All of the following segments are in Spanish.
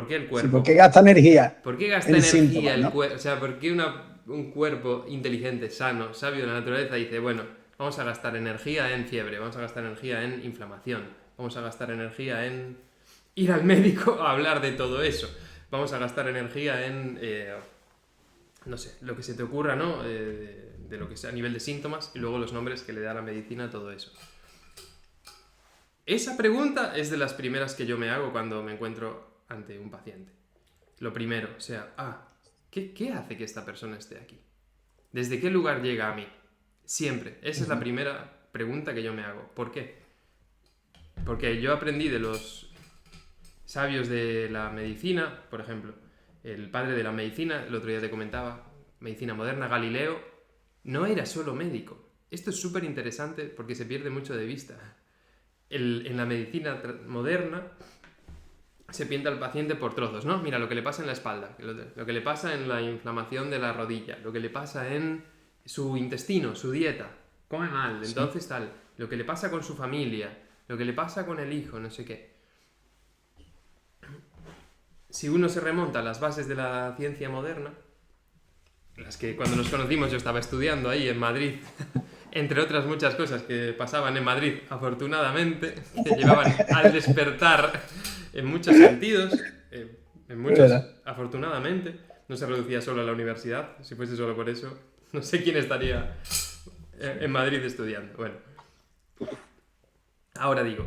¿Por qué el Sí, cuerpo? porque gasta energía ¿Por qué gasta en energía síntomas, el ¿no? cuerpo? O sea, ¿por qué un cuerpo inteligente, sano, sabio de la naturaleza dice, bueno, vamos a gastar energía en fiebre, vamos a gastar energía en inflamación, vamos a gastar energía en ir al médico a hablar de todo eso, vamos a gastar energía en, no sé, lo que se te ocurra, ¿no? De lo que sea a nivel de síntomas y luego los nombres que le da la medicina a todo eso. Esa pregunta es de las primeras que yo me hago cuando me encuentro ante un paciente. Lo primero, o sea, ¿qué hace que esta persona esté aquí? ¿Desde qué lugar llega a mí? Siempre. Esa es la primera pregunta que yo me hago. ¿Por qué? Porque yo aprendí de los sabios de la medicina, por ejemplo, el padre de la medicina, el otro día te comentaba, medicina moderna, Galileo, no era solo médico. Esto es súper interesante porque se pierde mucho de vista. En la medicina moderna se pinta al paciente por trozos, ¿no? Mira, lo que le pasa en la espalda, lo que le pasa en la inflamación de la rodilla, lo que le pasa en su intestino, su dieta, come mal, Sí. entonces tal, lo que le pasa con su familia, lo que le pasa con el hijo, no sé qué. Si uno se remonta a las bases de la ciencia moderna, las que cuando nos conocimos yo estaba estudiando ahí en Madrid, entre otras muchas cosas que pasaban en Madrid, afortunadamente, que llevaban al despertar en muchos sentidos, en Es muchos, verdad. afortunadamente, no se reducía solo a la universidad, si fuese solo por eso, no sé quién estaría en Madrid estudiando. Bueno, ahora digo,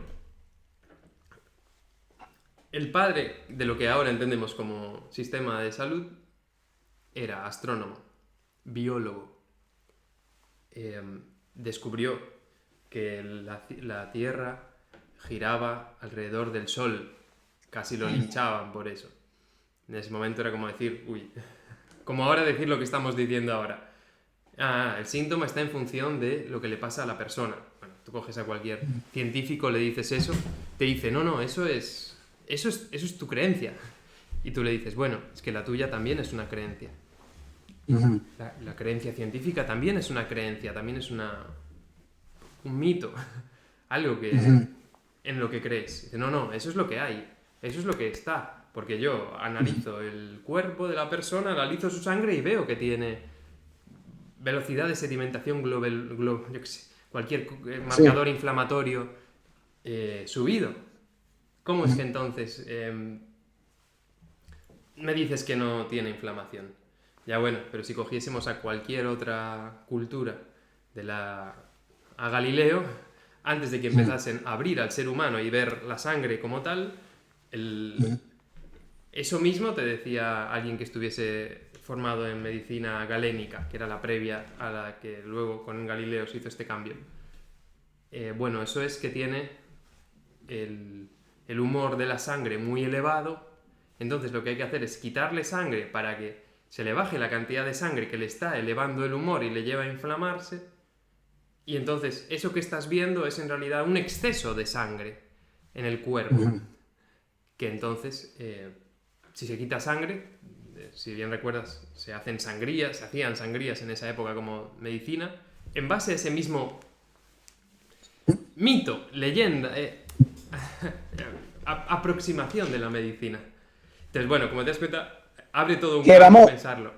el padre de lo que ahora entendemos como sistema de salud era astrónomo, biólogo, eh, descubrió que la Tierra giraba alrededor del Sol. Casi lo linchaban por eso. En ese momento era como decir, uy, como ahora decir lo que estamos diciendo ahora. El síntoma está en función de lo que le pasa a la persona. Bueno, tú coges a cualquier científico, le dices eso, te dice, no, no, eso es tu creencia. Y tú le dices, bueno, es que la tuya también es una creencia. Ujú, La creencia científica también es una creencia, también es un mito, algo que ujú, en lo que crees. Dice, no, no, eso es lo que hay, eso es lo que está, porque yo analizo el cuerpo de la persona, analizo su sangre y veo que tiene velocidad de sedimentación global, yo qué sé, cualquier sí. marcador inflamatorio subido. ¿Cómo es que entonces me dices que no tiene inflamación? Ya bueno, pero si cogiésemos a cualquier otra cultura a Galileo, antes de que empezasen a abrir al ser humano y ver la sangre como tal, el- eso mismo te decía alguien que estuviese formado en medicina galénica, que era la previa a la que luego con Galileo se hizo este cambio. Bueno, eso es que tiene el, el humor de la sangre muy elevado, entonces lo que hay que hacer es quitarle sangre para que se le baje la cantidad de sangre que le está elevando el humor y le lleva a inflamarse, y entonces eso que estás viendo es en realidad un exceso de sangre en el cuerpo, Ujú. que entonces, si se quita sangre, si bien recuerdas, se hacían sangrías en esa época como medicina, en base a ese mismo mito, leyenda, aproximación de la medicina. Entonces, bueno, como te das cuenta, abre todo un Que campo vamos, pensarlo.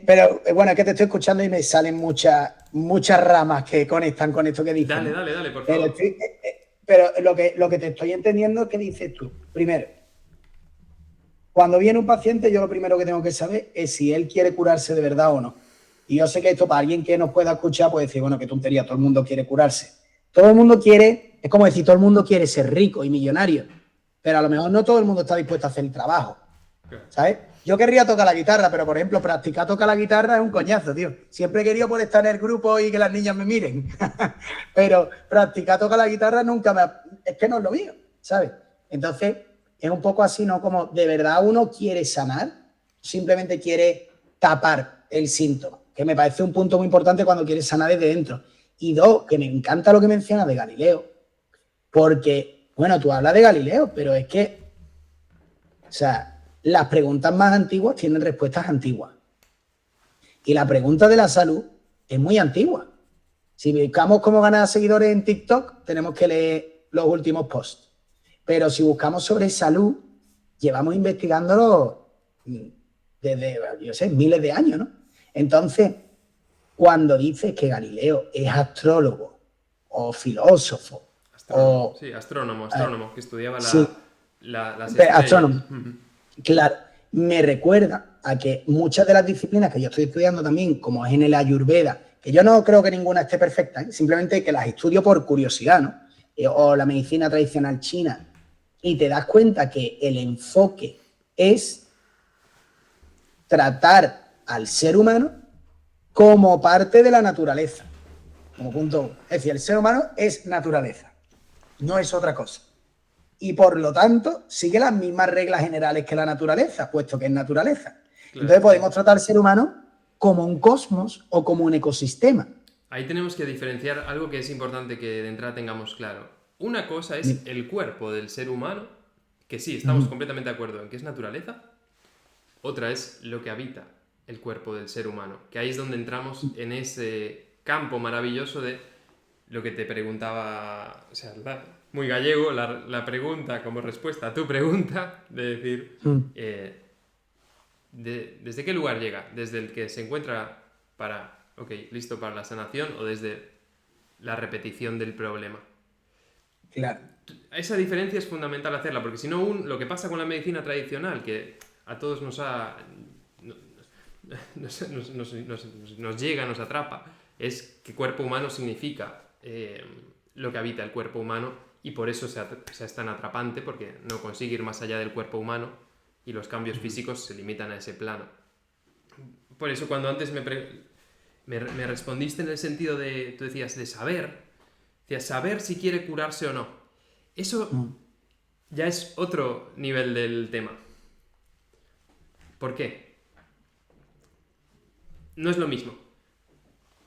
pero bueno, es que te estoy escuchando y me salen muchas ramas que conectan con esto que dices, Dale, ¿no? dale, dale, por Pero, favor. pero lo que te estoy entendiendo es que dices tú. Primero, cuando viene un paciente, yo lo primero que tengo que saber es si él quiere curarse de verdad o no. Y yo sé que esto para alguien que nos pueda escuchar puede decir, bueno, qué tontería, todo el mundo quiere curarse. Todo el mundo quiere, es como decir, todo el mundo quiere ser rico y millonario, pero a lo mejor no todo el mundo está dispuesto a hacer el trabajo, ¿sabes? Yo querría tocar la guitarra, pero por ejemplo, practicar tocar la guitarra es un coñazo, tío. Siempre he querido por estar en el grupo y que las niñas me miren. Pero practicar tocar la guitarra nunca me... Es que no es lo mío, ¿sabes? Entonces, es un poco así, ¿no? Como de verdad uno quiere sanar, simplemente quiere tapar el síntoma, que me parece un punto muy importante cuando quieres sanar desde dentro. Y dos, que me encanta lo que mencionas de Galileo, porque, bueno, tú hablas de Galileo, pero es que, o sea, las preguntas más antiguas tienen respuestas antiguas. Y la pregunta de la salud es muy antigua. Si buscamos cómo ganar seguidores en TikTok, tenemos que leer los últimos posts. Pero si buscamos sobre salud, llevamos investigándolo desde, yo sé, miles de años, ¿no? Entonces, cuando dices que Galileo es astrólogo o filósofo Astrónomo, o... sí, astrónomo, eh, astrónomo, que estudiaba sí, las estrellas. astrónomo, claro, me recuerda a que muchas de las disciplinas que yo estoy estudiando también, como es en el Ayurveda, que yo no creo que ninguna esté perfecta, ¿eh? Simplemente que las estudio por curiosidad, ¿no? O la medicina tradicional china, y te das cuenta que el enfoque es tratar al ser humano como parte de la naturaleza, como punto uno. Es decir, el ser humano es naturaleza, no es otra cosa. Y por lo tanto, sigue las mismas reglas generales que la naturaleza, puesto que es naturaleza. Entonces Claro, sí. podemos tratar al ser humano como un cosmos o como un ecosistema. Ahí tenemos que diferenciar algo que es importante que de entrada tengamos claro. Una cosa es el cuerpo del ser humano, que sí, estamos completamente de acuerdo en que es naturaleza. Otra es lo que habita el cuerpo del ser humano, que ahí es donde entramos en ese campo maravilloso de lo que te preguntaba, o sea, muy gallego, la pregunta como respuesta a tu pregunta, de decir, ¿desde qué lugar llega? ¿Desde el que se encuentra listo para la sanación o desde la repetición del problema? Claro. Esa diferencia es fundamental hacerla, porque si no, lo que pasa con la medicina tradicional, que a todos nos llega, nos atrapa, es que cuerpo humano significa lo que habita el cuerpo humano y por eso sea tan atrapante, porque no consigue ir más allá del cuerpo humano y los cambios físicos se limitan a ese plano. Por eso cuando antes me respondiste en el sentido de, tú decías, de saber si quiere curarse o no. Eso ya es otro nivel del tema. ¿Por qué? No es lo mismo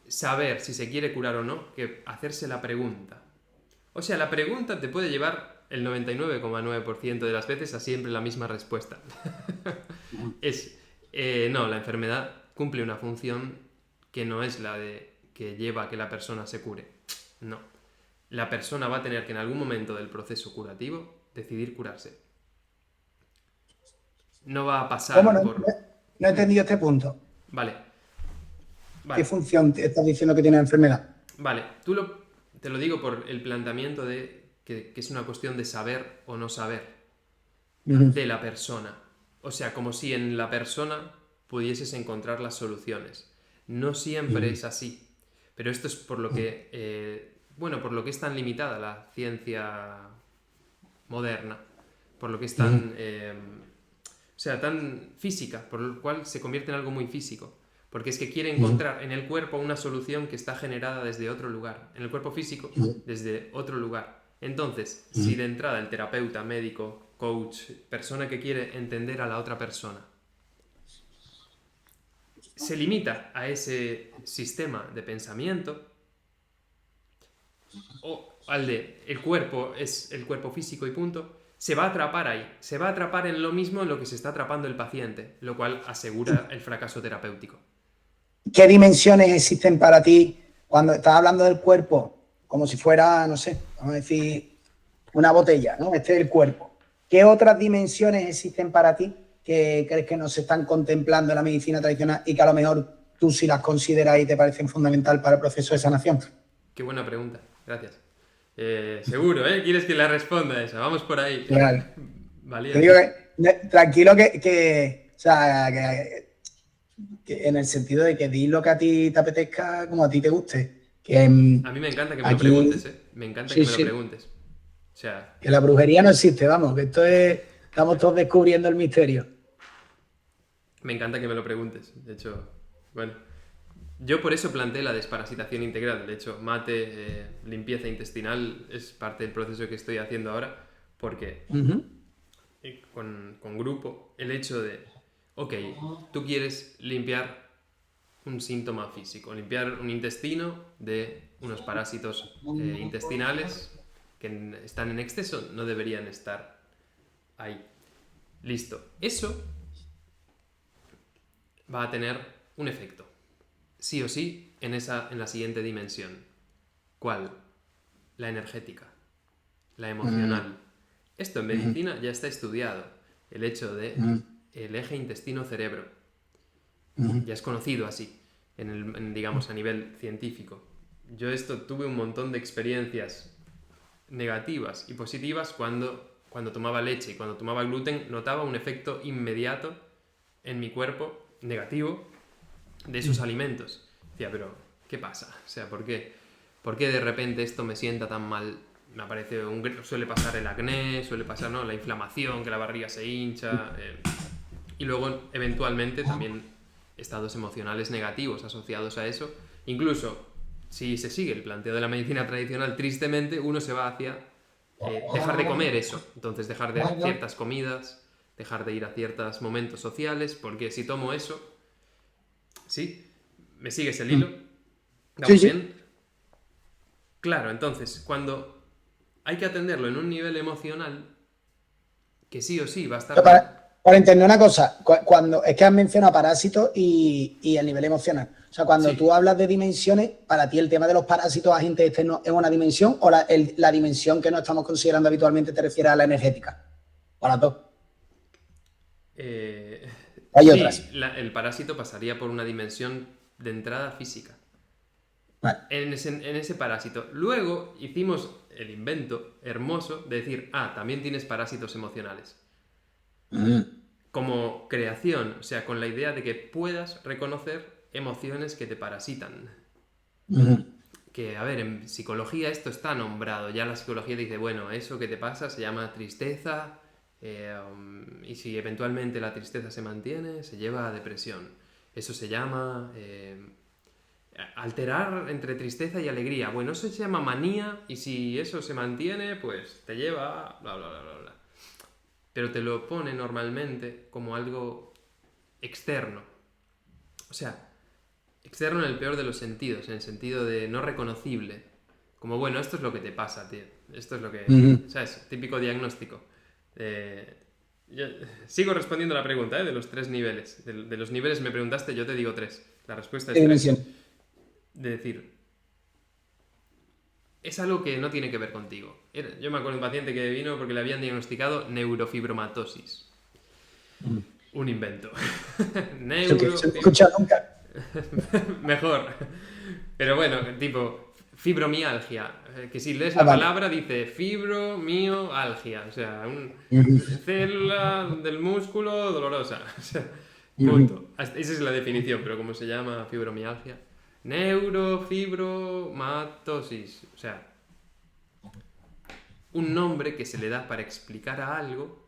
saber si se quiere curar o no que hacerse la pregunta. O sea, la pregunta te puede llevar el 99,9% de las veces a siempre la misma respuesta. No, la enfermedad cumple una función que no es la de que lleva a que la persona se cure. No. La persona va a tener que en algún momento del proceso curativo decidir curarse. No va a ¿Cómo pasar no? por... No he entendido este punto. Vale, ¿Qué vale, función estás diciendo que tiene la enfermedad? vale. Te lo digo por el planteamiento de que es una cuestión de saber o no saber de la persona. O sea, como si en la persona pudieses encontrar las soluciones. No siempre es así. Pero esto es por lo que, por lo que es tan limitada la ciencia moderna, por lo que es tan física, por lo cual se convierte en algo muy físico. Porque es que quiere encontrar en el cuerpo una solución que está generada desde otro lugar, en el cuerpo físico, desde otro lugar. Entonces, si de entrada el terapeuta, médico, coach, persona que quiere entender a la otra persona, se limita a ese sistema de pensamiento, o al de el cuerpo es el cuerpo físico y punto, se va a atrapar ahí, se va a atrapar en lo mismo en lo que se está atrapando el paciente, lo cual asegura el fracaso terapéutico. ¿Qué dimensiones existen para ti cuando estás hablando del cuerpo? Como si fuera, no sé, vamos a decir, una botella, ¿no? Este es el cuerpo. ¿Qué otras dimensiones existen para ti que crees que no se están contemplando en la medicina tradicional y que a lo mejor tú sí las consideras y te parecen fundamental para el proceso de sanación? Qué buena pregunta, gracias. Seguro, ¿eh? ¿Quieres que le responda a esa? Vamos por ahí. Claro. Te digo Valiente. tranquilo o sea, que en el sentido de que di lo que a ti te apetezca como a ti te guste. Que A mí me encanta que me lo preguntes, aquí, ¿eh? Me encanta que sí, me lo sí, preguntes. O sea, que la brujería no existe, vamos, que estamos todos descubriendo el misterio. me encanta que me lo preguntes. De hecho, bueno, yo por eso planteé la desparasitación integral. De hecho, mate, limpieza intestinal es parte del proceso que estoy haciendo ahora, porque con grupo, el hecho de, ok, tú quieres limpiar un síntoma físico, limpiar un intestino de unos parásitos intestinales que están en exceso, no deberían estar ahí. Listo. Eso va a tener un efecto, sí o sí, en la siguiente dimensión. ¿Cuál? La energética, la emocional. Esto en medicina ya está estudiado. el hecho de el eje intestino-cerebro. Ya es conocido así, digamos, a nivel científico. Yo tuve un montón de experiencias negativas y positivas cuando tomaba leche y cuando tomaba gluten, notaba un efecto inmediato en mi cuerpo negativo de esos alimentos. Decía, pero ¿qué pasa? O sea, ¿por qué de repente esto me sienta tan mal? Me aparece suele pasar el acné, suele pasar, ¿no?, la inflamación, que la barriga se hincha, y luego eventualmente también estados emocionales negativos asociados a eso. Incluso si se sigue el planteo de la medicina tradicional, tristemente uno se va hacia dejar de comer eso. Entonces dejar de ciertas comidas, dejar de ir a ciertos momentos sociales, porque si tomo eso... ¿Sí? ¿Me sigues el hilo? ¿Vamos bien? Claro, entonces, cuando hay que atenderlo en un nivel emocional, que sí o sí va a estar... Para entender una cosa, cuando es que has mencionado parásitos y el nivel emocional. O sea, cuando tú hablas de dimensiones, para ti el tema de los parásitos agentes externos es una dimensión, o la dimensión que no estamos considerando habitualmente te refiere a la energética. O a las dos. Hay otras. El parásito pasaría por una dimensión de entrada física. Vale. En ese parásito. Luego hicimos el invento hermoso de decir, también tienes parásitos emocionales. Como creación, o sea, con la idea de que puedas reconocer emociones que te parasitan. Que, a ver, en psicología esto está nombrado. Ya la psicología dice, bueno, eso que te pasa se llama tristeza, y si eventualmente la tristeza se mantiene, se lleva a depresión. Eso se llama alterar entre tristeza y alegría. Bueno, eso se llama manía, y si eso se mantiene, pues te lleva a bla, bla, bla, bla, bla. Pero te lo pone normalmente como algo externo. O sea, externo en el peor de los sentidos, en el sentido de no reconocible. Como, bueno, esto es lo que te pasa, tío. Esto es lo que... ¿Sabes? Típico diagnóstico. Yo sigo respondiendo a la pregunta, de los 3 niveles. De los niveles me preguntaste, yo te digo 3. La respuesta es 3. De decir, es algo que no tiene que ver contigo. Yo me acuerdo de un paciente que vino porque le habían diagnosticado neurofibromatosis. Un invento. Eso que no he escuchado nunca. Mejor. Pero bueno, tipo fibromialgia. Que si lees la palabra dice fibromialgia. O sea, célula del músculo dolorosa. O sea, punto. Esa es la definición, pero ¿cómo se llama fibromialgia? Neurofibromatosis. O sea, un nombre que se le da para explicar a algo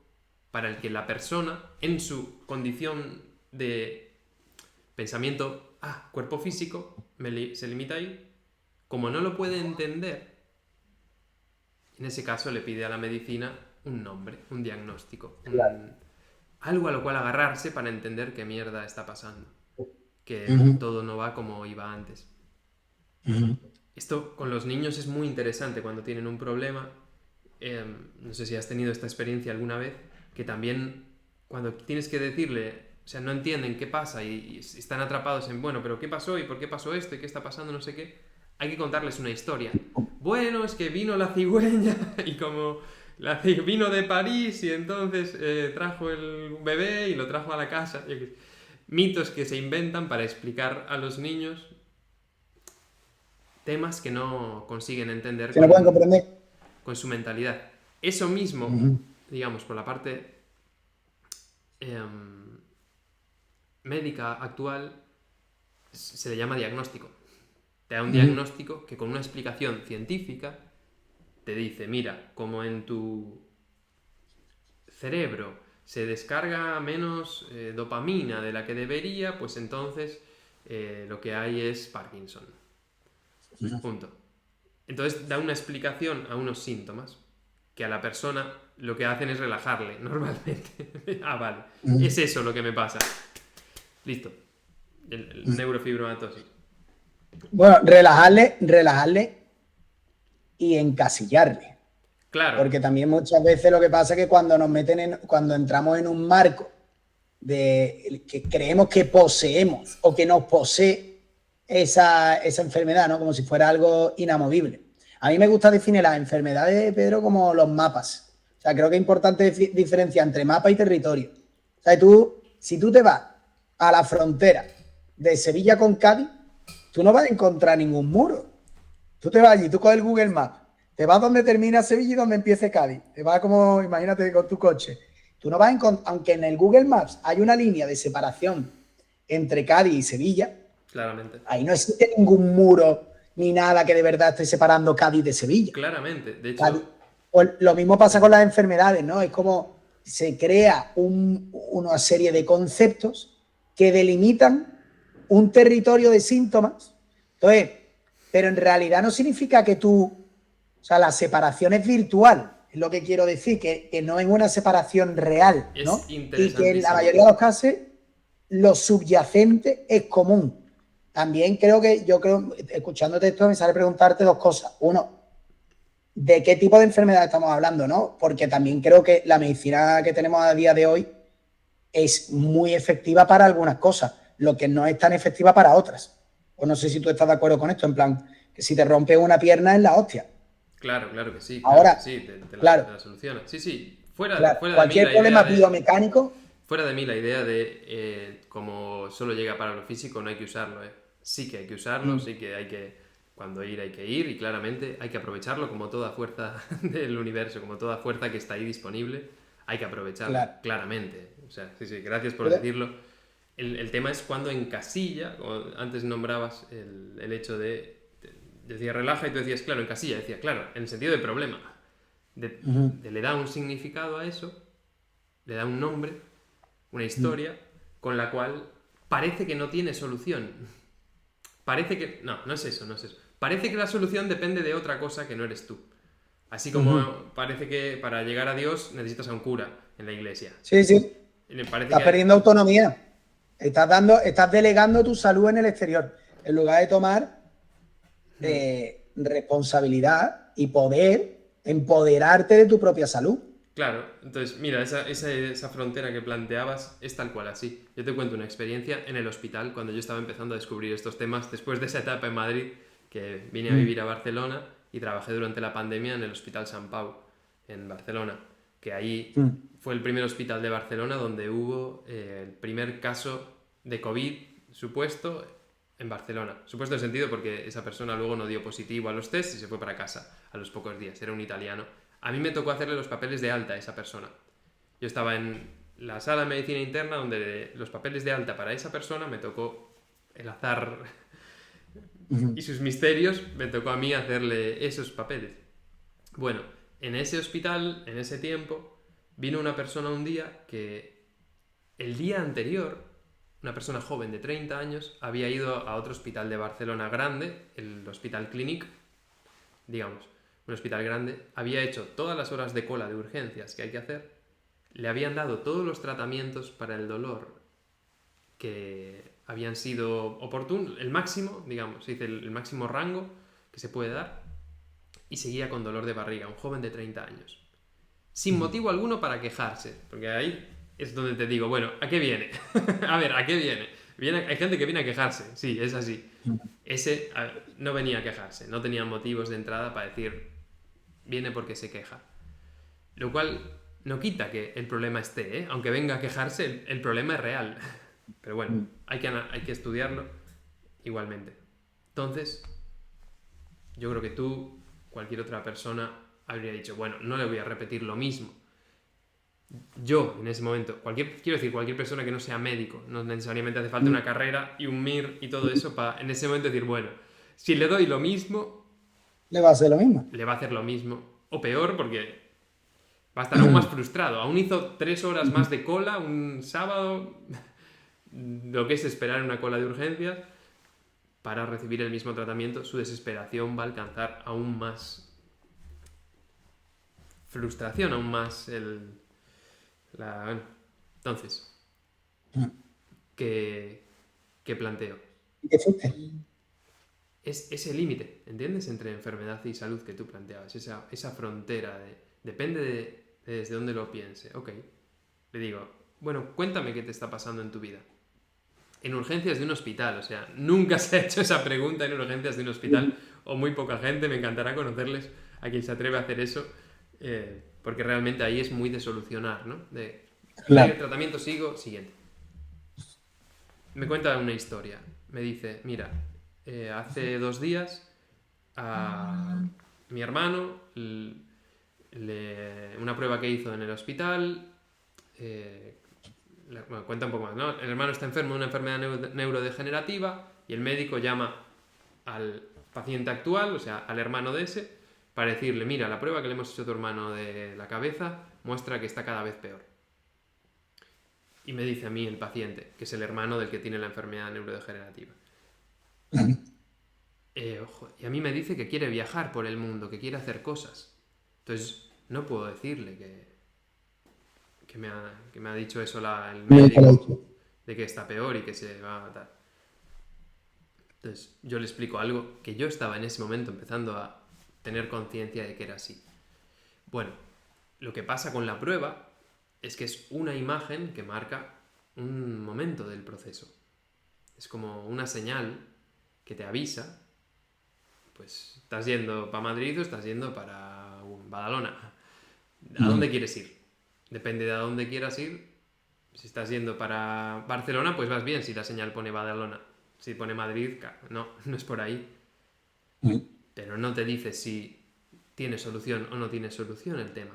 para el que la persona, en su condición de pensamiento, cuerpo físico, se limita ahí. Como no lo puede entender, en ese caso le pide a la medicina un nombre, un diagnóstico, algo a lo cual agarrarse para entender qué mierda está pasando. Que todo no va como iba antes. Esto con los niños es muy interesante cuando tienen un problema. No sé si has tenido esta experiencia alguna vez, que también cuando tienes que decirle, o sea, no entienden qué pasa y están atrapados en, bueno, pero ¿qué pasó? ¿Y por qué pasó esto? ¿Y qué está pasando? No sé qué. Hay que contarles una historia. Bueno, es que vino la cigüeña y como vino de París y entonces trajo el bebé y lo trajo a la casa. Mitos que se inventan para explicar a los niños temas que no consiguen entender no pueden comprender con su mentalidad. Eso mismo, digamos, por la parte médica actual, se le llama diagnóstico. Te da un diagnóstico que con una explicación científica te dice, mira, como en tu cerebro se descarga menos dopamina de la que debería, pues entonces lo que hay es Parkinson. Punto. Entonces da una explicación a unos síntomas que a la persona lo que hacen es relajarle normalmente. Vale, es eso lo que me pasa. Listo. El neurofibromatosis. Bueno, relajarle y encasillarle. Claro. Porque también muchas veces lo que pasa es que cuando cuando entramos en un marco de que creemos que poseemos o que nos posee esa enfermedad, ¿no? Como si fuera algo inamovible. A mí me gusta definir las enfermedades, Pedro, como los mapas. O sea, creo que es importante diferenciar entre mapa y territorio. O sea, si tú te vas a la frontera de Sevilla con Cádiz, tú no vas a encontrar ningún muro. Tú te vas allí, tú coges el Google Maps, te vas donde termina Sevilla y donde empiece Cádiz. Te vas como, imagínate, con tu coche. Tú no vas a encontrar, aunque en el Google Maps hay una línea de separación entre Cádiz y Sevilla, Claramente. ahí no existe ningún muro ni nada que de verdad esté separando Cádiz de Sevilla. Claramente. De hecho... Cádiz. Pues lo mismo pasa con las enfermedades, ¿no? Es como se crea una serie de conceptos que delimitan un territorio de síntomas. Entonces, pero en realidad no significa que o sea, la separación es virtual, es lo que quiero decir, que no es una separación real, ¿no? Y que en la mayoría de los casos lo subyacente es común. También creo, escuchándote esto, me sale preguntarte dos cosas. Uno, ¿de qué tipo de enfermedad estamos hablando, no? Porque también creo que la medicina que tenemos a día de hoy es muy efectiva para algunas cosas, lo que no es tan efectiva para otras. O no sé si tú estás de acuerdo con esto, en plan, que si te rompes una pierna es la hostia. Claro que sí, Ahora, que sí, te claro, la soluciona. Sí, claro, fuera de mí cualquier la problema idea de... biomecánico, Fuera de mí la idea de como solo llega para lo físico, no hay que usarlo, ¿eh? Sí que hay que usarlo, sí que hay que... Cuando ir hay que ir y claramente hay que aprovecharlo como toda fuerza del universo, como toda fuerza que está ahí disponible, hay que aprovecharlo, claro. claramente. O sea, sí, gracias por decirlo. El tema es cuando encasilla, como antes nombrabas el hecho de... Decía relaja y tú decías, claro, encasilla, decía, claro, en el sentido de problema. Le da un significado a eso, le da un nombre, una historia, con la cual parece que no tiene solución. Parece que... No es eso. Parece que la solución depende de otra cosa que no eres tú. Así como parece que para llegar a Dios necesitas a un cura en la iglesia. Sí. Estás perdiendo autonomía. Estás delegando tu salud en el exterior. En lugar de tomar responsabilidad y poder empoderarte de tu propia salud. Claro, entonces, mira, esa frontera que planteabas es tal cual así. Yo te cuento una experiencia en el hospital cuando yo estaba empezando a descubrir estos temas después de esa etapa en Madrid, que vine a vivir a Barcelona y trabajé durante la pandemia en el Hospital Sant Pau, en Barcelona, que ahí fue el primer hospital de Barcelona donde hubo el primer caso de COVID supuesto en Barcelona. Supuesto en sentido porque esa persona luego no dio positivo a los tests y se fue para casa a los pocos días. Era un italiano. A mí me tocó hacerle los papeles de alta a esa persona. Yo estaba en la sala de medicina interna donde los papeles de alta para esa persona me tocó el azar y sus misterios, me tocó a mí hacerle esos papeles. Bueno, en ese hospital, en ese tiempo, vino una persona un día que el día anterior, una persona joven de 30 años, había ido a otro hospital de Barcelona grande, el Hospital Clínic, digamos, un hospital grande, había hecho todas las horas de cola de urgencias que hay que hacer, le habían dado todos los tratamientos para el dolor que habían sido oportunos, el máximo, digamos, se dice el máximo rango que se puede dar, y seguía con dolor de barriga, un joven de 30 años. Sin motivo alguno para quejarse, porque ahí es donde te digo, bueno, ¿a qué viene? A ver, ¿a qué viene? Hay gente que viene a quejarse, sí, es así. Ese no venía a quejarse, no tenía motivos de entrada para decir, viene porque se queja. Lo cual no quita que el problema esté, ¿eh? Aunque venga a quejarse, el problema es real. Pero bueno, hay que estudiarlo igualmente. Entonces, yo creo que tú, cualquier otra persona, habría dicho, bueno, no le voy a repetir lo mismo. Yo, en ese momento, cualquier persona que no sea médico, no necesariamente hace falta una carrera y un MIR y todo eso para en ese momento decir, bueno, si le doy lo mismo, le va a hacer lo mismo. Le va a hacer lo mismo, o peor, porque va a estar aún más frustrado. Aún hizo 3 horas más de cola un sábado, lo que es esperar una cola de urgencias, para recibir el mismo tratamiento. Su desesperación va a alcanzar aún más frustración, aún más Entonces, ¿qué planteo? Es ese límite, ¿entiendes? Entre enfermedad y salud que tú planteabas, esa frontera depende de desde dónde lo piense. Ok, le digo, bueno, cuéntame qué te está pasando en tu vida. En urgencias de un hospital, o sea, nunca se ha hecho esa pregunta en urgencias de un hospital, o muy poca gente, me encantará conocerles a quien se atreve a hacer eso, porque realmente ahí es muy de solucionar, ¿no? De Claro. tratamiento, sigo, siguiente. Me cuenta una historia. Me dice, mira, hace 2 días a mi hermano, una prueba que hizo en el hospital, bueno, cuenta un poco más, ¿no? El hermano está enfermo de una enfermedad neurodegenerativa y el médico llama al paciente actual, o sea, al hermano de ese, para decirle, mira, la prueba que le hemos hecho a tu hermano de la cabeza muestra que está cada vez peor. Y me dice a mí el paciente, que es el hermano del que tiene la enfermedad neurodegenerativa. Ojo, y a mí me dice que quiere viajar por el mundo, que quiere hacer cosas. Entonces, no puedo decirle que me ha dicho eso el médico, de que está peor y que se va a matar. Entonces, yo le explico algo que yo estaba en ese momento empezando a tener conciencia de que era así. Bueno, lo que pasa con la prueba es que es una imagen que marca un momento del proceso. Es como una señal que te avisa, pues estás yendo para Madrid o estás yendo para Badalona. ¿A dónde quieres ir? Depende de a dónde quieras ir. Si estás yendo para Barcelona, pues vas bien si la señal pone Badalona. Si pone Madrid, no es por ahí. Pero no te dice si tiene solución o no tiene solución el tema.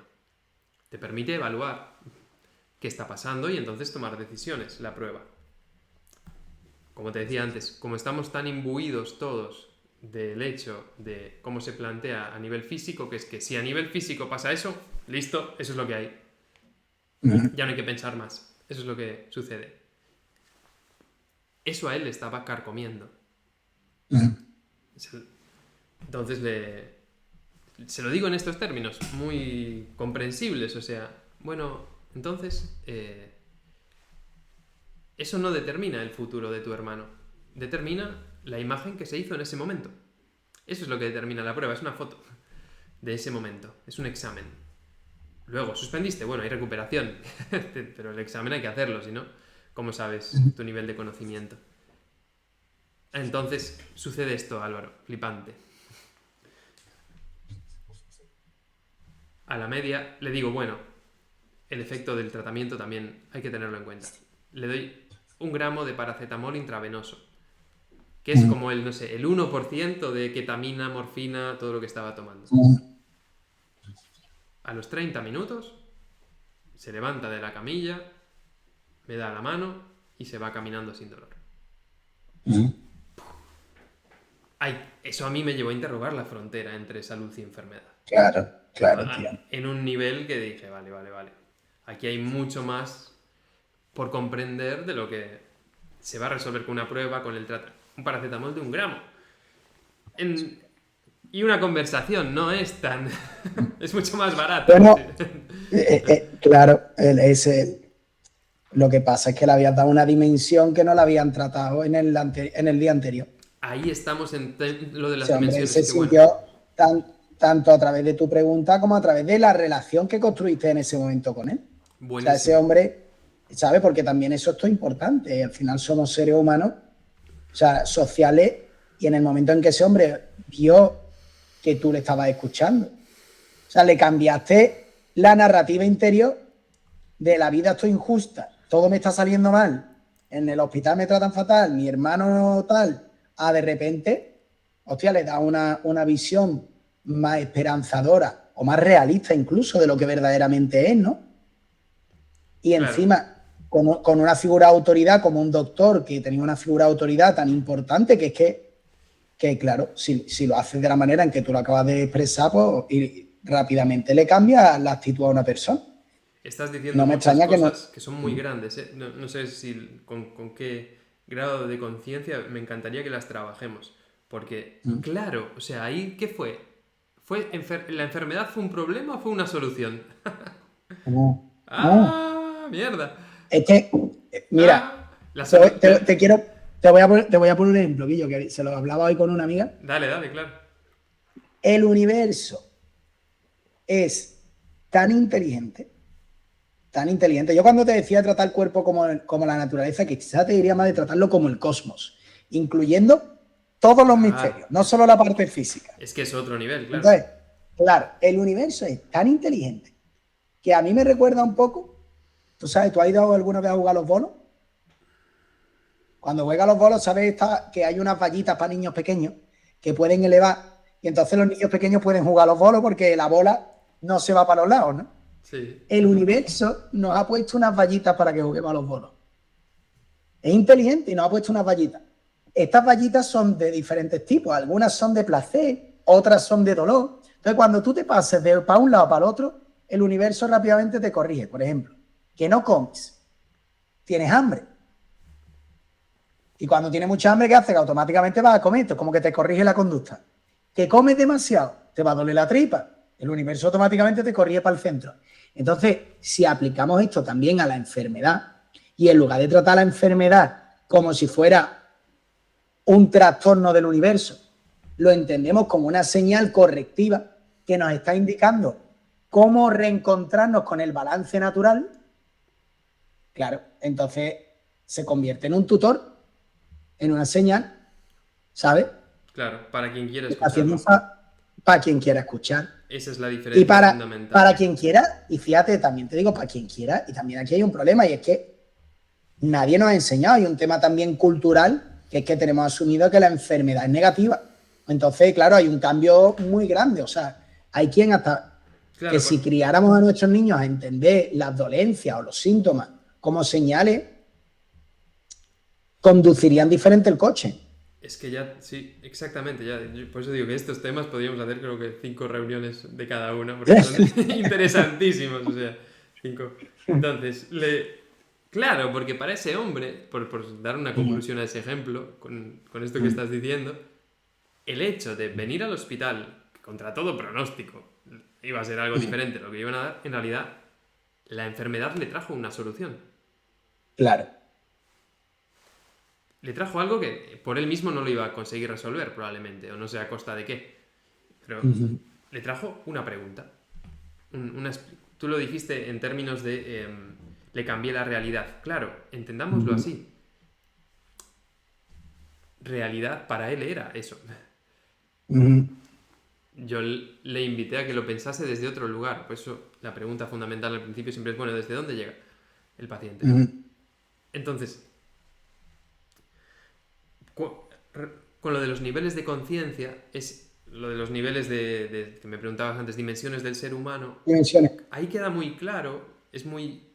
Te permite evaluar qué está pasando y entonces tomar decisiones, la prueba. Como te decía antes, como estamos tan imbuidos todos del hecho de cómo se plantea a nivel físico, que es que si a nivel físico pasa eso, listo, eso es lo que hay. Ya no hay que pensar más. Eso es lo que sucede. Eso a él le estaba carcomiendo. Entonces se lo digo en estos términos, muy comprensibles. O sea, bueno, entonces eso no determina el futuro de tu hermano. Determina la imagen que se hizo en ese momento. Eso es lo que determina la prueba. Es una foto de ese momento. Es un examen. Luego, ¿suspendiste? Bueno, hay recuperación. Pero el examen hay que hacerlo, si no, ¿cómo sabes tu nivel de conocimiento? Entonces, sucede esto, Álvaro. Flipante. A la media le digo, bueno, el efecto del tratamiento también hay que tenerlo en cuenta. Le doy 1 gramo de paracetamol intravenoso, que es como el 1% de ketamina, morfina, todo lo que estaba tomando. A los 30 minutos se levanta de la camilla, me da la mano y se va caminando sin dolor. Eso a mí me llevó a interrogar la frontera entre salud y enfermedad. Claro, tío. En un nivel que dije, vale. Aquí hay mucho más por comprender de lo que se va a resolver con una prueba, con un paracetamol de 1 gramo. Y una conversación no es tan... es mucho más barato. Bueno, claro, lo que pasa es que le habías dado una dimensión que no la habían tratado en el día anterior. Ahí estamos en lo de las Ese hombre dimensiones. se sintió tanto a través de tu pregunta como a través de la relación que construiste en ese momento con él. Buenísimo. O sea, ese hombre, ¿sabes? Porque también eso es importante. Al final somos seres humanos, o sea, sociales, y en el momento en que ese hombre vio que tú le estabas escuchando, o sea, le cambiaste la narrativa interior de la vida estoy injusta, todo me está saliendo mal, en el hospital me tratan fatal, mi hermano tal, a de repente, hostia, le da una visión más esperanzadora o más realista incluso de lo que verdaderamente es, ¿no? Y encima, claro, con una figura de autoridad como un doctor que tenía una figura de autoridad tan importante que es que claro, si lo haces de la manera en que tú lo acabas de expresar, pues y rápidamente le cambia la actitud a una persona. Estás diciendo muchas cosas que son muy grandes, ¿eh? No sé con qué grado de conciencia me encantaría que las trabajemos. Porque, claro, o sea, ahí, ¿qué fue? ¿La enfermedad fue un problema o fue una solución? Mierda. Es que, mira, te voy a poner un ejemplo, Guillo, que se lo hablaba hoy con una amiga. Dale, claro. El universo es tan inteligente. Yo cuando te decía tratar el cuerpo como la naturaleza, quizás te diría más de tratarlo como el cosmos, incluyendo todos los misterios, no solo la parte física. Es que es otro nivel, claro. Entonces, claro, el universo es tan inteligente que a mí me recuerda un poco, tú sabes, ¿tú has ido alguna vez a jugar a los bolos? Cuando juegas a los bolos, sabes que hay unas vallitas para niños pequeños que pueden elevar y entonces los niños pequeños pueden jugar a los bolos porque la bola no se va para los lados, ¿no? Sí. El universo nos ha puesto unas vallitas para que juguemos a los bolos. Es inteligente y nos ha puesto unas vallitas. Estas vallitas son de diferentes tipos. Algunas son de placer, otras son de dolor. Entonces, cuando tú te pases de para un lado para el otro, el universo rápidamente te corrige. Por ejemplo, que no comes, tienes hambre. Y cuando tienes mucha hambre, ¿qué hace? Que automáticamente vas a comer. Esto es como que te corrige la conducta. Que comes demasiado, te va a doler la tripa. El universo automáticamente te corrige para el centro. Entonces, si aplicamos esto también a la enfermedad, y en lugar de tratar la enfermedad como si fuera un trastorno del universo, lo entendemos como una señal correctiva que nos está indicando cómo reencontrarnos con el balance natural, claro, entonces se convierte en un tutor, en una señal, ¿sabes? Claro, para quien quiera Haciendo escucharlo. para quien quiera escuchar. Esa es la Y diferencia fundamental. para quien quiera, y fíjate, también te digo, para quien quiera, y también aquí hay un problema, y es que nadie nos ha enseñado, hay un tema también cultural, que es que tenemos asumido que la enfermedad es negativa. Entonces, claro, hay un cambio muy grande, o sea, hay quien hasta Claro, que si criáramos a nuestros niños a entender las dolencias o los síntomas como señales, conducirían diferente el coche. es que ya, sí, exactamente, ya, por eso digo que estos temas podríamos hacer creo que 5 reuniones de cada uno, porque son interesantísimos, o sea, 5. Entonces, claro, porque para ese hombre, por dar una conclusión a ese ejemplo, con esto que estás diciendo, el hecho de venir al hospital, contra todo pronóstico, iba a ser algo diferente lo que iban a dar, en realidad, la enfermedad le trajo una solución. Claro. Le trajo algo que por él mismo no lo iba a conseguir resolver, probablemente, o no sé a costa de qué. Pero le trajo una pregunta. Tú lo dijiste en términos de le cambié la realidad. Claro, entendámoslo así. Realidad para él era eso. Yo le invité a que lo pensase desde otro lugar. Por eso la pregunta fundamental al principio siempre es, bueno, ¿desde dónde llega el paciente? Entonces, con lo de los niveles de conciencia, es lo de los niveles que me preguntabas antes, dimensiones del ser humano. Dimensiones. Ahí queda muy claro, es muy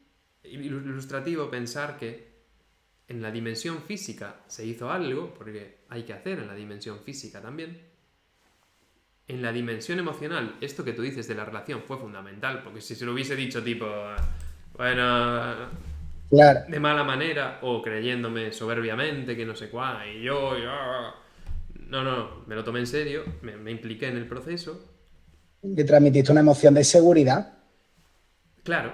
ilustrativo pensar que en la dimensión física se hizo algo, porque hay que hacer en la dimensión física también. En la dimensión emocional, esto que tú dices de la relación fue fundamental, porque si se lo hubiese dicho tipo, bueno, Claro. de mala manera o creyéndome soberbiamente que no sé cuál, y yo, no, me lo tomé en serio, me impliqué en el proceso. Le transmitiste una emoción de seguridad. Claro,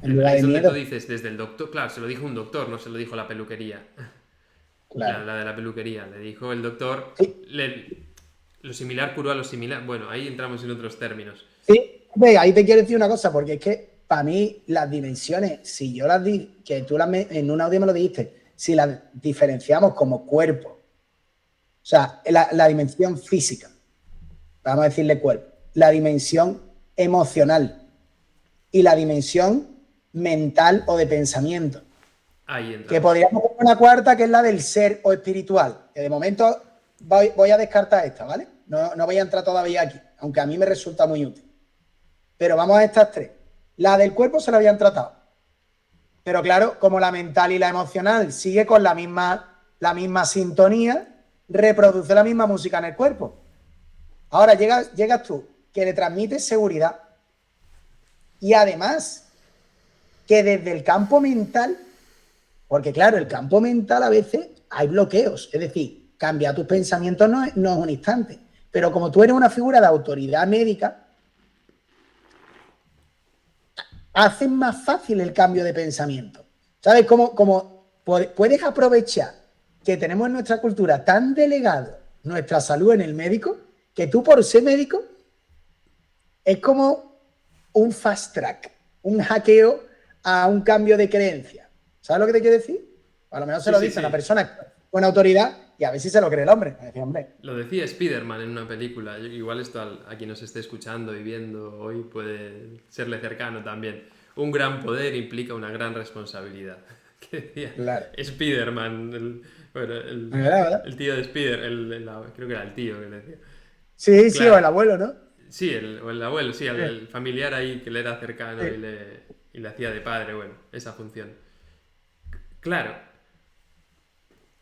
En lugar ahí de es donde miedo. tú dices, desde el doctor, claro, se lo dijo un doctor, no se lo dijo la peluquería. Claro. La de la peluquería, le dijo el doctor, Sí. lo similar curó a lo similar. Bueno, ahí entramos en otros términos. Sí, ve, ahí te quiero decir una cosa, porque es que para mí las dimensiones, si yo las di, que tú en un audio me lo dijiste, si las diferenciamos como cuerpo, o sea, la dimensión física, vamos a decirle cuerpo, la dimensión emocional y la dimensión mental o de pensamiento, Ahí entra. que podríamos poner una cuarta que es la del ser o espiritual, que de momento voy a descartar esta, ¿vale? No voy a entrar todavía aquí, aunque a mí me resulta muy útil. Pero vamos a estas tres. La del cuerpo se la habían tratado. Pero claro, como la mental y la emocional sigue con la misma sintonía, reproduce la misma música en el cuerpo. Ahora llegas tú, que le transmites seguridad. Y además, que desde el campo mental, porque claro, el campo mental a veces hay bloqueos. Es decir, cambiar tus pensamientos no es un instante. Pero como tú eres una figura de autoridad médica, haces más fácil el cambio de pensamiento. ¿Sabes? Como puedes aprovechar que tenemos en nuestra cultura tan delegado nuestra salud en el médico, que tú por ser médico es como un fast track, un hackeo a un cambio de creencia. ¿Sabes lo que te quiero decir? A lo mejor se lo dice a una persona con autoridad Y a ver si se lo cree el hombre. Me decía, hombre, Lo decía Spiderman en una película. Igual esto a quien nos esté escuchando y viendo hoy puede serle cercano también. Un gran poder implica una gran responsabilidad. ¿Qué decía? claro. Spiderman, bueno, ¿Verdad, verdad? el tío de Spider, creo que era el tío que le decía. Sí, sí, o Claro, el abuelo, ¿no? sí, o el abuelo, sí, Sí, el familiar ahí que le era cercano sí. y le hacía de padre, bueno, esa función. Claro,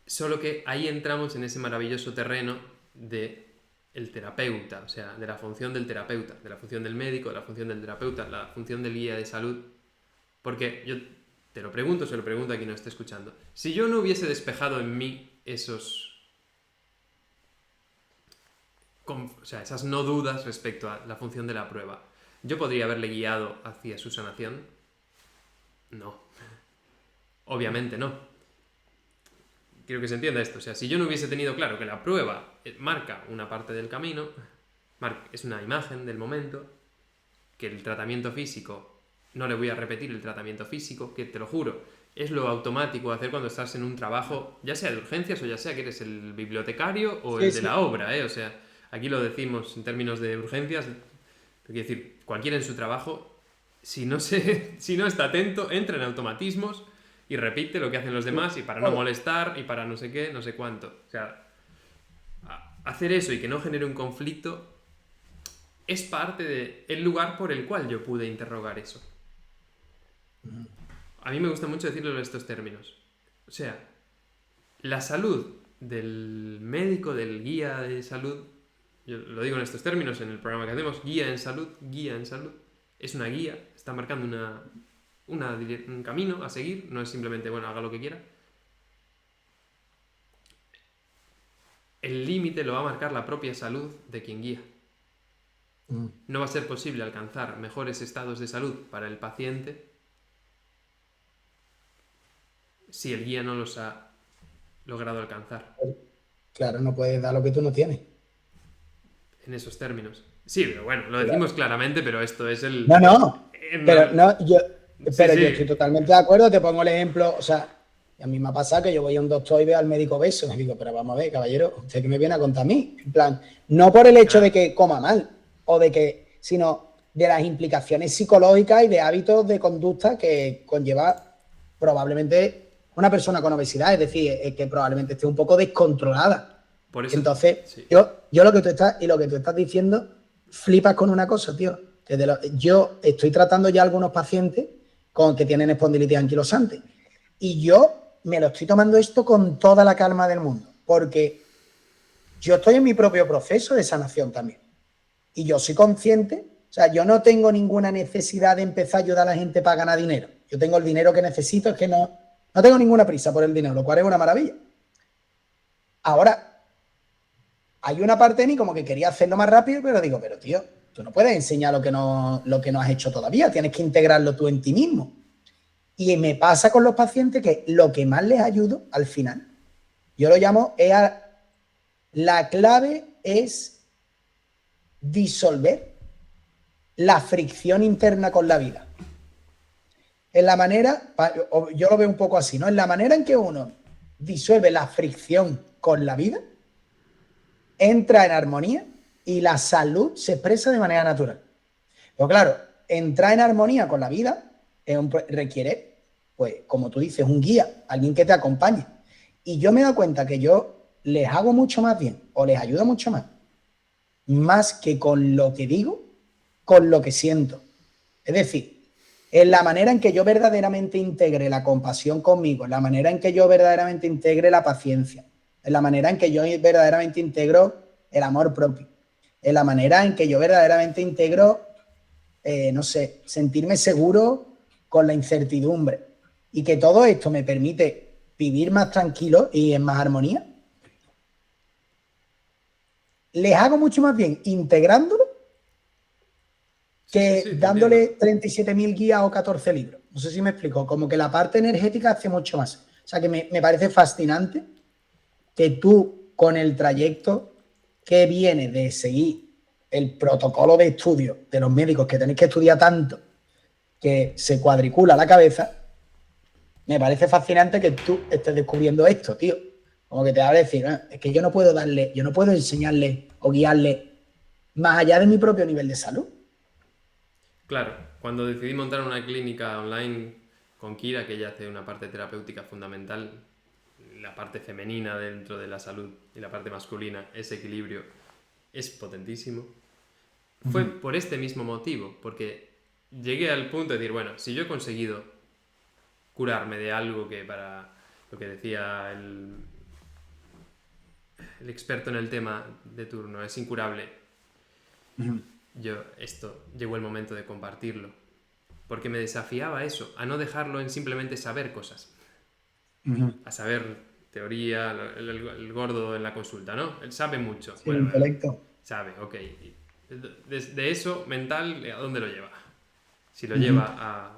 solo que ahí entramos en ese maravilloso terreno de el terapeuta, o sea, de la función del terapeuta, de la función del médico, de la función del terapeuta, la función del guía de salud. Porque yo te lo pregunto, se lo pregunto a quien nos esté escuchando. Si yo no hubiese despejado en mí esas no dudas respecto a la función de la prueba, ¿yo podría haberle guiado hacia su sanación? No, obviamente no. Quiero que se entienda esto. O sea, si yo no hubiese tenido claro que la prueba marca una parte del camino, es una imagen del momento, que el tratamiento físico, no le voy a repetir el tratamiento físico, que te lo juro, es lo automático de hacer cuando estás en un trabajo, ya sea de urgencias o ya sea que eres el bibliotecario o Sí, el de la sí. obra, ¿eh? O sea, aquí lo decimos en términos de urgencias, quiero decir, cualquiera en su trabajo, si no está atento, entra en automatismos y repite lo que hacen los demás y para no Todo. molestar y para no sé qué, no sé cuánto. O sea, hacer eso y que no genere un conflicto es parte del lugar por el cual yo pude interrogar eso. A mí me gusta mucho decirlo en estos términos. O sea, la salud del médico, del guía de salud, yo lo digo en estos términos en el programa que hacemos, guía en salud, es una guía, está marcando un camino a seguir, no es simplemente, bueno, haga lo que quiera. El límite lo va a marcar la propia salud de quien guía. No va a ser posible alcanzar mejores estados de salud para el paciente si el guía no los ha logrado alcanzar. Claro, no puedes dar lo que tú no tienes. En esos términos. Sí, pero bueno, lo Claro. decimos claramente, pero esto es No, no. Pero el- no, Sí, pero yo estoy sí. totalmente de acuerdo. Te pongo el ejemplo. O sea, a mí me ha pasado que yo voy a un doctor y veo al médico obeso. Y digo, pero vamos a ver, caballero, ¿usted qué me viene a contar a mí? En plan, no por el hecho de Claro. que coma mal, o de que, sino de las implicaciones psicológicas y de hábitos de conducta que conlleva probablemente una persona con obesidad, es decir, que probablemente esté un poco descontrolada. Por eso, Entonces, sí. yo lo que tú estás y lo que tú estás diciendo, flipas con una cosa, tío. Yo estoy tratando ya algunos pacientes con que tienen espondilitis anquilosante y yo me lo estoy tomando esto con toda la calma del mundo, porque yo estoy en mi propio proceso de sanación también y yo soy consciente, o sea, yo no tengo ninguna necesidad de empezar a ayudar a la gente para ganar dinero. Yo tengo el dinero que necesito, es que no tengo ninguna prisa por el dinero, lo cual es una maravilla. Ahora, hay una parte de mí como que quería hacerlo más rápido, pero digo, pero tío, tú no puedes enseñar lo que no has hecho todavía, tienes que integrarlo tú en ti mismo. Y me pasa con los pacientes que lo que más les ayudo al final, yo lo llamo, la clave es disolver la fricción interna con la vida. En la manera, yo lo veo un poco así, ¿no? En la manera en que uno disuelve la fricción con la vida, entra en armonía y la salud se expresa de manera natural. Pero claro, entrar en armonía con la vida requiere, pues, como tú dices, un guía, alguien que te acompañe. Y yo me he dado cuenta que yo les hago mucho más bien o les ayudo mucho más que con lo que digo, con lo que siento. Es decir, en la manera en que yo verdaderamente integre la compasión conmigo, en la manera en que yo verdaderamente integre la paciencia, en la manera en que yo verdaderamente integro el amor propio, en la manera en que yo verdaderamente integro, no sé, sentirme seguro con la incertidumbre y que todo esto me permite vivir más tranquilo y en más armonía, les hago mucho más bien integrándolo Sí, sí, que sí, te entiendo. dándole 37.000 guías o 14 libros. No sé si me explico, como que la parte energética hace mucho más. O sea que me parece fascinante que tú, con el trayecto que viene de seguir el protocolo de estudio de los médicos, que tenéis que estudiar tanto, que se cuadricula la cabeza, me parece fascinante que tú estés descubriendo esto, tío. Como que te va a decir, "Ah, es que yo no puedo enseñarle o guiarle más allá de mi propio nivel de salud". Claro, cuando decidí montar una clínica online con Kira, que ella hace una parte terapéutica fundamental, la parte femenina dentro de la salud y la parte masculina, ese equilibrio es potentísimo. Fue por este mismo motivo, porque llegué al punto de decir, bueno, si yo he conseguido curarme de algo que para lo que decía el experto en el tema de turno es incurable, esto llegó el momento de compartirlo, porque me desafiaba eso, a no dejarlo en simplemente saber cosas, a saber teoría, el gordo en la consulta, ¿no? Él sabe mucho, Sí, el bueno, intelecto. sabe, ok. De eso mental, ¿a dónde lo lleva? Si lo Ujú, lleva a...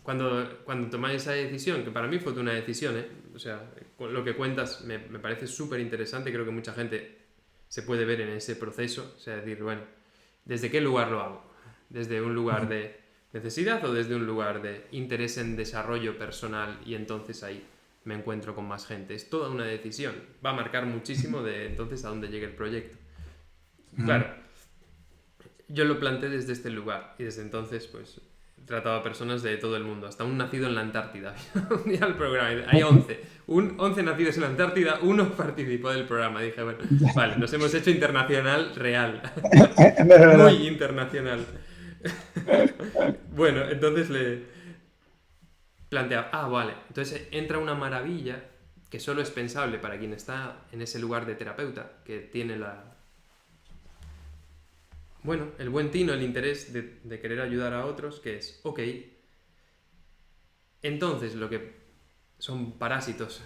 Cuando tomáis esa decisión, que para mí fue una decisión, ¿eh? O sea, lo que cuentas me parece súper interesante, creo que mucha gente se puede ver en ese proceso, o sea, decir, bueno, ¿desde qué lugar lo hago? ¿Desde un lugar de necesidad o desde un lugar de interés en desarrollo personal y entonces ahí me encuentro con más gente? Es toda una decisión, va a marcar muchísimo de entonces a dónde llegue el proyecto. ujú. Claro, yo lo planteé desde este lugar y desde entonces pues he tratado a personas de todo el mundo, hasta un nacido en la Antártida. Un día el programa, hay 11, 11 nacidos en la Antártida, uno participó del programa. Dije, bueno, vale, nos hemos hecho internacional real, Es verdad. muy internacional. Bueno, entonces le planteaba, vale, entonces entra una maravilla que solo es pensable para quien está en ese lugar de terapeuta, que tiene el buen tino, el interés de querer ayudar a otros, que es, ok, entonces lo que son parásitos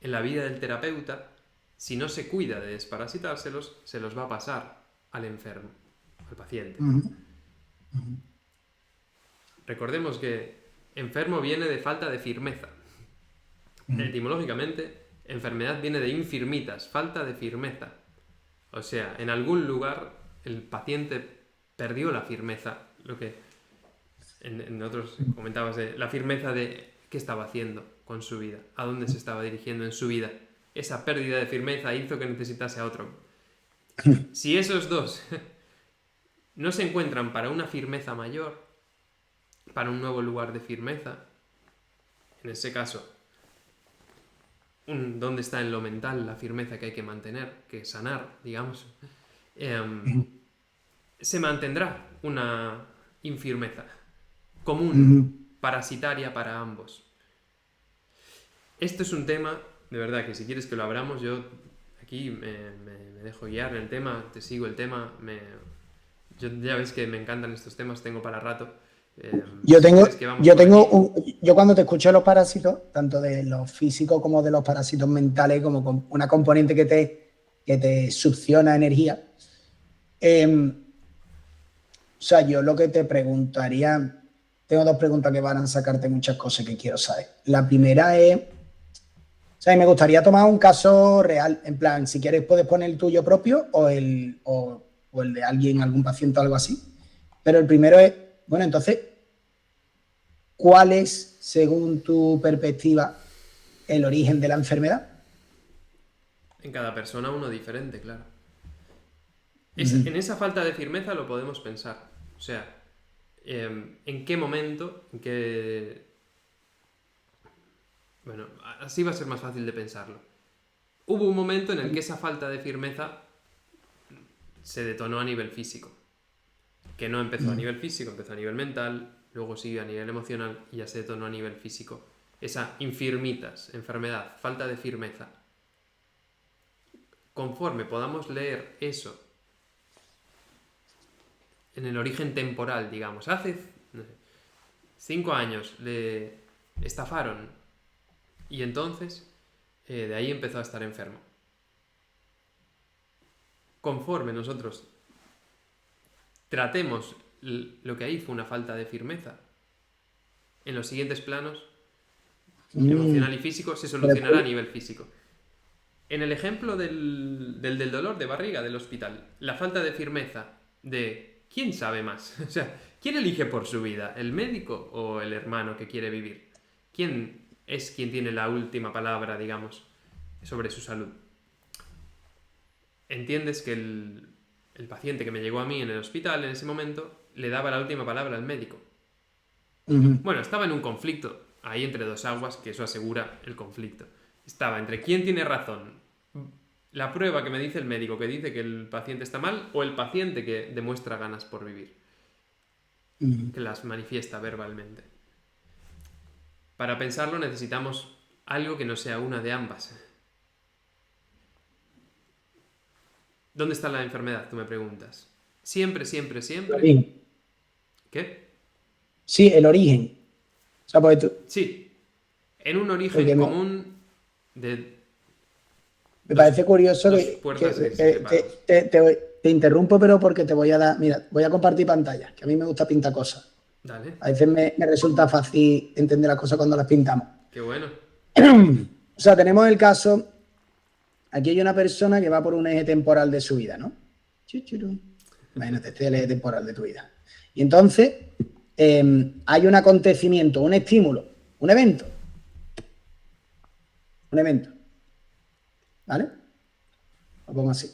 en la vida del terapeuta, si no se cuida de desparasitárselos, se los va a pasar al enfermo, al paciente. Ujú, Recordemos que enfermo viene de falta de firmeza. ujú, Etimológicamente, enfermedad viene de infirmitas, falta de firmeza. O sea, en algún lugar el paciente perdió la firmeza, lo que en otros comentabas de la firmeza de qué estaba haciendo con su vida, a dónde se estaba dirigiendo en su vida. Esa pérdida de firmeza hizo que necesitase a otro. Si esos dos no se encuentran para una firmeza mayor, para un nuevo lugar de firmeza, en ese caso, dónde está en lo mental la firmeza que hay que mantener, que sanar, digamos, em, ujú, se mantendrá una infirmeza común, ujú. parasitaria para ambos. Esto es un tema, de verdad, que si quieres que lo abramos, yo aquí me dejo guiar en el tema, te sigo el tema, yo ya ves que me encantan estos temas, tengo para rato. Yo Si tengo, quieres que vamos yo por tengo aquí. yo cuando te escucho los parásitos, tanto de los físicos como de los parásitos mentales, como con una componente que te succiona energía, o sea, yo lo que te preguntaría, tengo dos preguntas que van a sacarte muchas cosas que quiero saber. La primera es, o sea, me gustaría tomar un caso real, en plan, si quieres puedes poner el tuyo propio o el de alguien, algún paciente o algo así. Pero el primero es, bueno, entonces, ¿cuál es, según tu perspectiva, el origen de la enfermedad? En cada persona uno diferente, claro. Ujú, En esa falta de firmeza lo podemos pensar. O sea, en qué momento, en qué... Bueno, así va a ser más fácil de pensarlo. Hubo un momento en el que esa falta de firmeza se detonó a nivel físico. Que no empezó a ujú, nivel físico, empezó a nivel mental, luego siguió a nivel emocional y ya se detonó a nivel físico. Esa infirmitas, enfermedad, falta de firmeza. Conforme podamos leer eso en el origen temporal, digamos, hace no sé, 5 años le estafaron y entonces de ahí empezó a estar enfermo. Conforme nosotros tratemos lo que ahí fue una falta de firmeza, en los siguientes planos, ujú. emocional y físico, se solucionará a Después- nivel físico. En el ejemplo del dolor de barriga del hospital, la falta de firmeza de quién sabe más, o sea, ¿quién elige por su vida? ¿El médico o el hermano que quiere vivir? ¿Quién es quien tiene la última palabra, digamos, sobre su salud. Entiendes que el paciente que me llegó a mí en el hospital en ese momento le daba la última palabra al médico. Bueno, estaba en un conflicto ahí entre dos aguas, que eso asegura el conflicto. Estaba entre quién tiene razón, la prueba que me dice el médico que dice que el paciente está mal o el paciente que demuestra ganas por vivir, que las manifiesta verbalmente. Para pensarlo necesitamos algo que no sea una de ambas. ¿Dónde está la enfermedad? Tú me preguntas. Siempre, siempre, siempre. ¿Qué? Sí, el origen. O sea, pues tú... Sí, en un origen común de... Me parece curioso te interrumpo, pero porque te voy a dar... Mira, voy a compartir pantalla, que a mí me gusta pintar cosas. Dale. A veces me resulta fácil entender las cosas cuando las pintamos. Qué bueno. O sea, tenemos el caso... Aquí hay una persona que va por un eje temporal de su vida, ¿no? Imagínate, este es el eje temporal de tu vida. Y entonces hay un acontecimiento, un estímulo, un evento. Un evento. ¿Vale? Lo pongo así.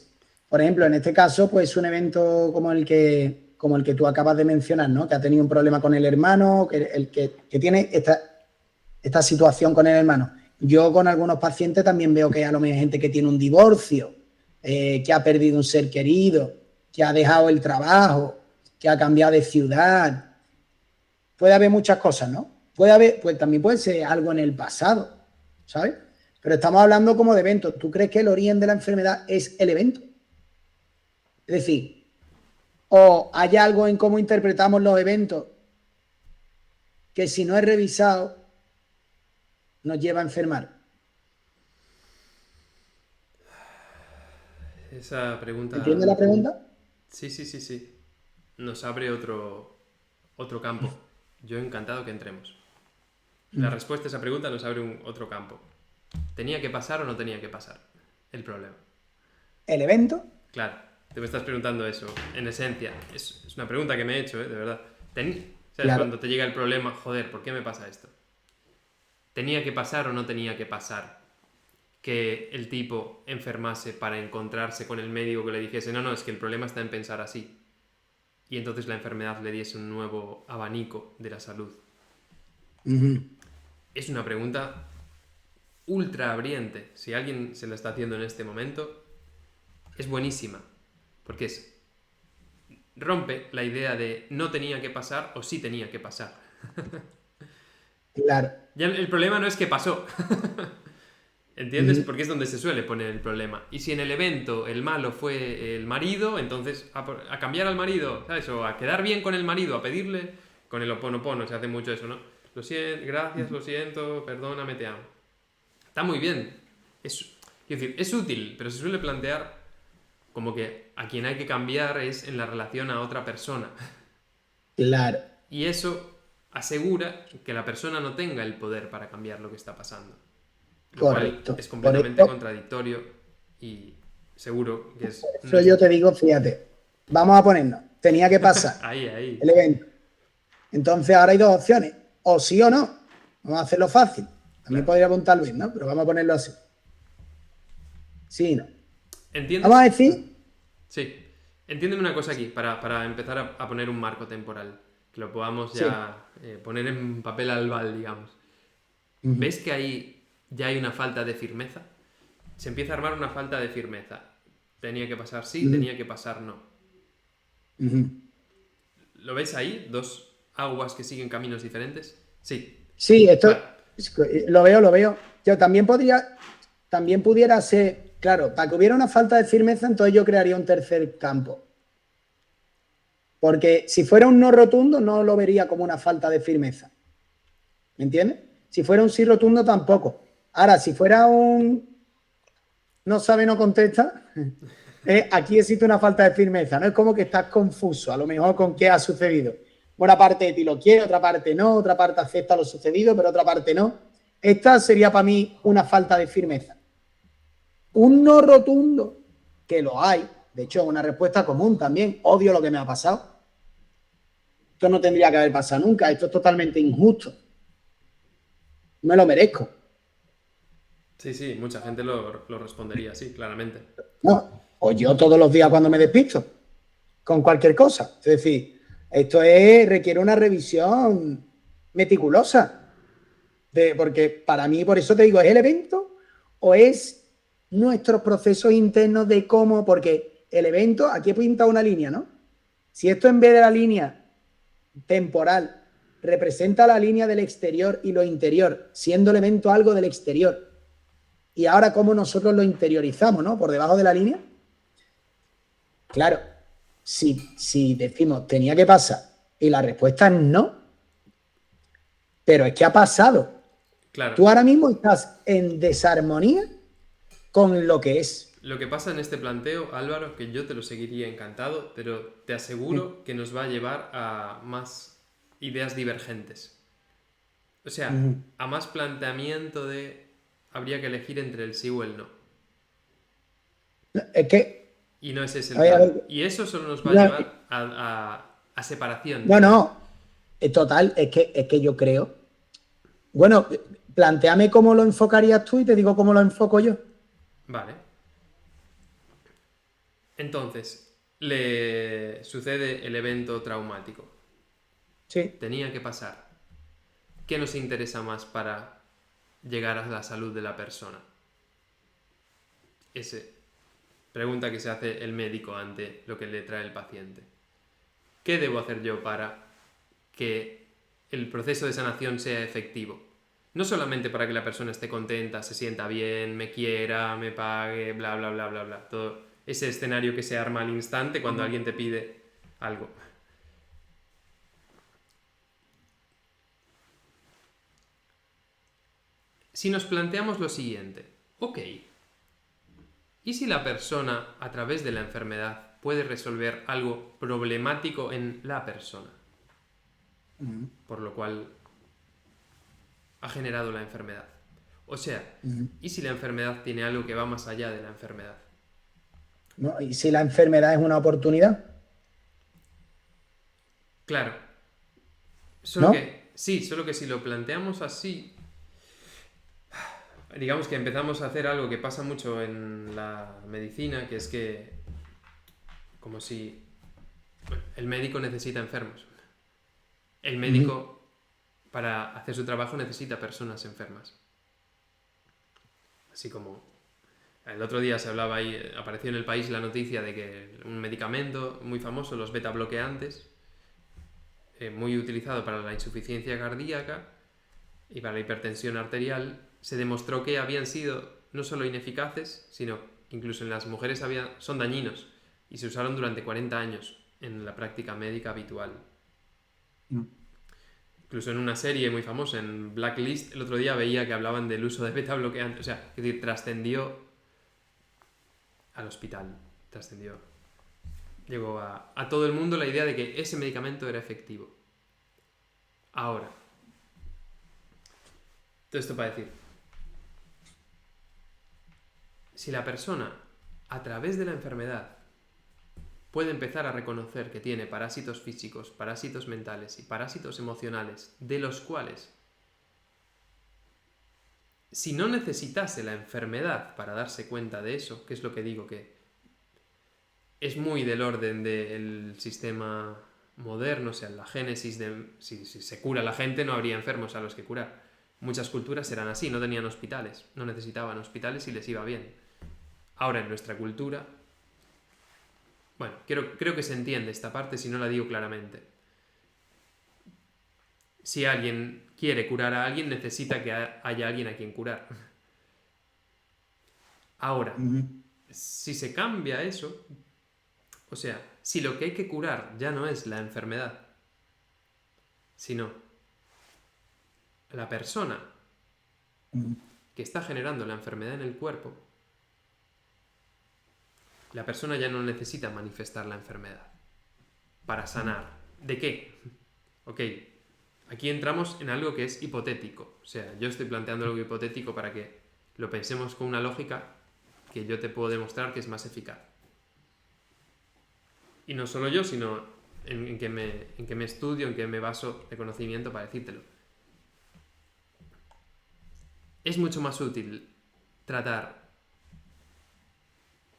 Por ejemplo, en este caso, pues un evento como el que tú acabas de mencionar, ¿no? Que ha tenido un problema con el hermano, que tiene esta situación con el hermano. Yo con algunos pacientes también veo que a lo mejor hay gente que tiene un divorcio, que ha perdido un ser querido, que ha dejado el trabajo, que ha cambiado de ciudad. Puede haber muchas cosas, ¿no? Pues también puede ser algo en el pasado, ¿sabes? Pero estamos hablando como de eventos. ¿Tú crees que el origen de la enfermedad es el evento? Es decir, o hay algo en cómo interpretamos los eventos que si no es revisado nos lleva a enfermar. Esa pregunta... ¿Entiendes la pregunta? Sí. Nos abre otro campo. Yo encantado que entremos. La respuesta a esa pregunta nos abre otro campo. ¿Tenía que pasar o no tenía que pasar? El problema. ¿El evento? Claro, te me estás preguntando eso. En esencia, es una pregunta que me he hecho, de verdad. ¿Sabes? Claro. Cuando te llega el problema, joder, ¿por qué me pasa esto? ¿Tenía que pasar o no tenía que pasar que el tipo enfermase para encontrarse con el médico que le dijese no, es que el problema está en pensar así? Y entonces la enfermedad le diese un nuevo abanico de la salud. Es una pregunta ultra abriente. Si alguien se la está haciendo en este momento, es buenísima. Porque rompe la idea de no tenía que pasar o sí tenía que pasar. Claro. Ya el problema no es que pasó. ¿Entiendes? Porque es donde se suele poner el problema. Y si en el evento el malo fue el marido, entonces a cambiar al marido, ¿sabes? O a quedar bien con el marido, a pedirle, con el oponopono se hace mucho eso, ¿no? Lo siento, gracias, lo siento, perdóname, te amo. Está muy bien. Es decir, es útil, pero se suele plantear como que a quien hay que cambiar es en la relación a otra persona. Claro. Y eso asegura que la persona no tenga el poder para cambiar lo que está pasando. Lo Correcto. cual es completamente contradictorio y seguro que es... Eso yo te digo, fíjate, vamos a ponernos, tenía que pasar ahí. el evento. Entonces ahora hay dos opciones, o sí o no. Vamos a hacerlo fácil. También podría apuntar Luis, ¿no? Pero vamos a ponerlo así. Sí, no. ¿Entiendes? Vamos a decir... Sí. Entiéndeme una cosa aquí, para empezar a poner un marco temporal, que lo podamos ya poner en papel albal, digamos. ¿Ves que ahí ya hay una falta de firmeza? Se empieza a armar una falta de firmeza. Tenía que pasar sí, tenía que pasar no. ¿Lo ves ahí? ¿Dos aguas que siguen caminos diferentes? Sí. Sí, esto lo veo. Yo también pudiera ser, claro, para que hubiera una falta de firmeza, entonces yo crearía un tercer campo. Porque si fuera un no rotundo, no lo vería como una falta de firmeza. ¿Me entiendes? Si fuera un sí rotundo, tampoco. Ahora, si fuera un no sabe, no contesta, aquí existe una falta de firmeza, ¿no? Es como que estás confuso, a lo mejor con qué ha sucedido. Una parte de ti lo quiere, otra parte no, otra parte acepta lo sucedido, pero otra parte no. Esta sería para mí una falta de firmeza. Un no rotundo, que lo hay, de hecho, una respuesta común también, odio lo que me ha pasado. Esto no tendría que haber pasado nunca, esto es totalmente injusto. me lo merezco. Sí, sí, mucha gente lo respondería así, claramente. No, o yo todos los días cuando me despisto, con cualquier cosa. Es decir, requiere una revisión meticulosa. Porque para mí, por eso te digo, ¿es el evento o es nuestros procesos internos de cómo? Porque el evento, aquí he pintado una línea, ¿no? Si esto en vez de la línea temporal representa la línea del exterior y lo interior, siendo el evento algo del exterior, y ahora cómo nosotros lo interiorizamos, ¿no? Por debajo de la línea. Claro, si decimos tenía que pasar y la respuesta es no, pero es que ha pasado. Claro, Tú ahora mismo estás en desarmonía con lo que es. lo que pasa en este planteo, Álvaro, que yo te lo seguiría encantado, pero te aseguro que nos va a llevar a más ideas divergentes. O sea, a más planteamiento de habría que elegir entre el sí o el no. Es que, Y no ese es el a plan. ver, Y eso solo nos va a no, llevar a separación. no, no, total, es que yo creo. Bueno, planteame cómo lo enfocarías tú y te digo cómo lo enfoco yo. Vale. Entonces, le sucede el evento traumático. Sí. Tenía que pasar. ¿Qué nos interesa más para llegar a la salud de la persona? Esa pregunta que se hace el médico ante lo que le trae el paciente. ¿Qué debo hacer yo para que el proceso de sanación sea efectivo? No solamente para que la persona esté contenta, se sienta bien, me quiera, me pague, bla, bla, bla, bla, bla. Todo ese escenario que se arma al instante cuando alguien te pide algo. Si nos planteamos lo siguiente, ok, ¿y si la persona a través de la enfermedad puede resolver algo problemático en la persona? Por lo cual ha generado la enfermedad. O sea, ¿y si la enfermedad tiene algo que va más allá de la enfermedad? ¿No? Y si la enfermedad es una oportunidad, Claro, solo ¿no? que, sí, solo que si lo planteamos así, digamos que empezamos a hacer algo que pasa mucho en la medicina, que es que, como si el médico necesita enfermos. El médico, para hacer su trabajo, necesita personas enfermas. Así como el otro día se hablaba ahí, apareció en El País la noticia de que un medicamento muy famoso, los beta bloqueantes, muy utilizado para la insuficiencia cardíaca y para la hipertensión arterial, se demostró que habían sido no solo ineficaces, sino incluso en las mujeres son dañinos y se usaron durante 40 años en la práctica médica habitual. Incluso en una serie muy famosa, en Blacklist, el otro día veía que hablaban del uso de beta bloqueantes. O sea, es decir, trascendió al hospital, trascendió. Llegó a todo el mundo la idea de que ese medicamento era efectivo. Ahora, todo esto para decir, si la persona, a través de la enfermedad, puede empezar a reconocer que tiene parásitos físicos, parásitos mentales y parásitos emocionales, de los cuales, si no necesitase la enfermedad para darse cuenta de eso, que es lo que digo que es muy del orden del sistema moderno, o sea, la génesis de si se cura la gente no habría enfermos a los que curar. Muchas culturas eran así, no tenían hospitales, no necesitaban hospitales y les iba bien. Ahora en nuestra cultura, bueno, creo que se entiende esta parte si no la digo claramente. Si alguien quiere curar a alguien, necesita que haya alguien a quien curar. Ahora, si se cambia eso, o sea, si lo que hay que curar ya no es la enfermedad, sino la persona que está generando la enfermedad en el cuerpo, la persona ya no necesita manifestar la enfermedad para sanar. ¿De qué? Ok, aquí entramos en algo que es hipotético. O sea, yo estoy planteando algo hipotético para que lo pensemos con una lógica que yo te puedo demostrar que es más eficaz. Y no solo yo, sino en que me estudio, en que me baso de conocimiento para decírtelo. es mucho más útil tratar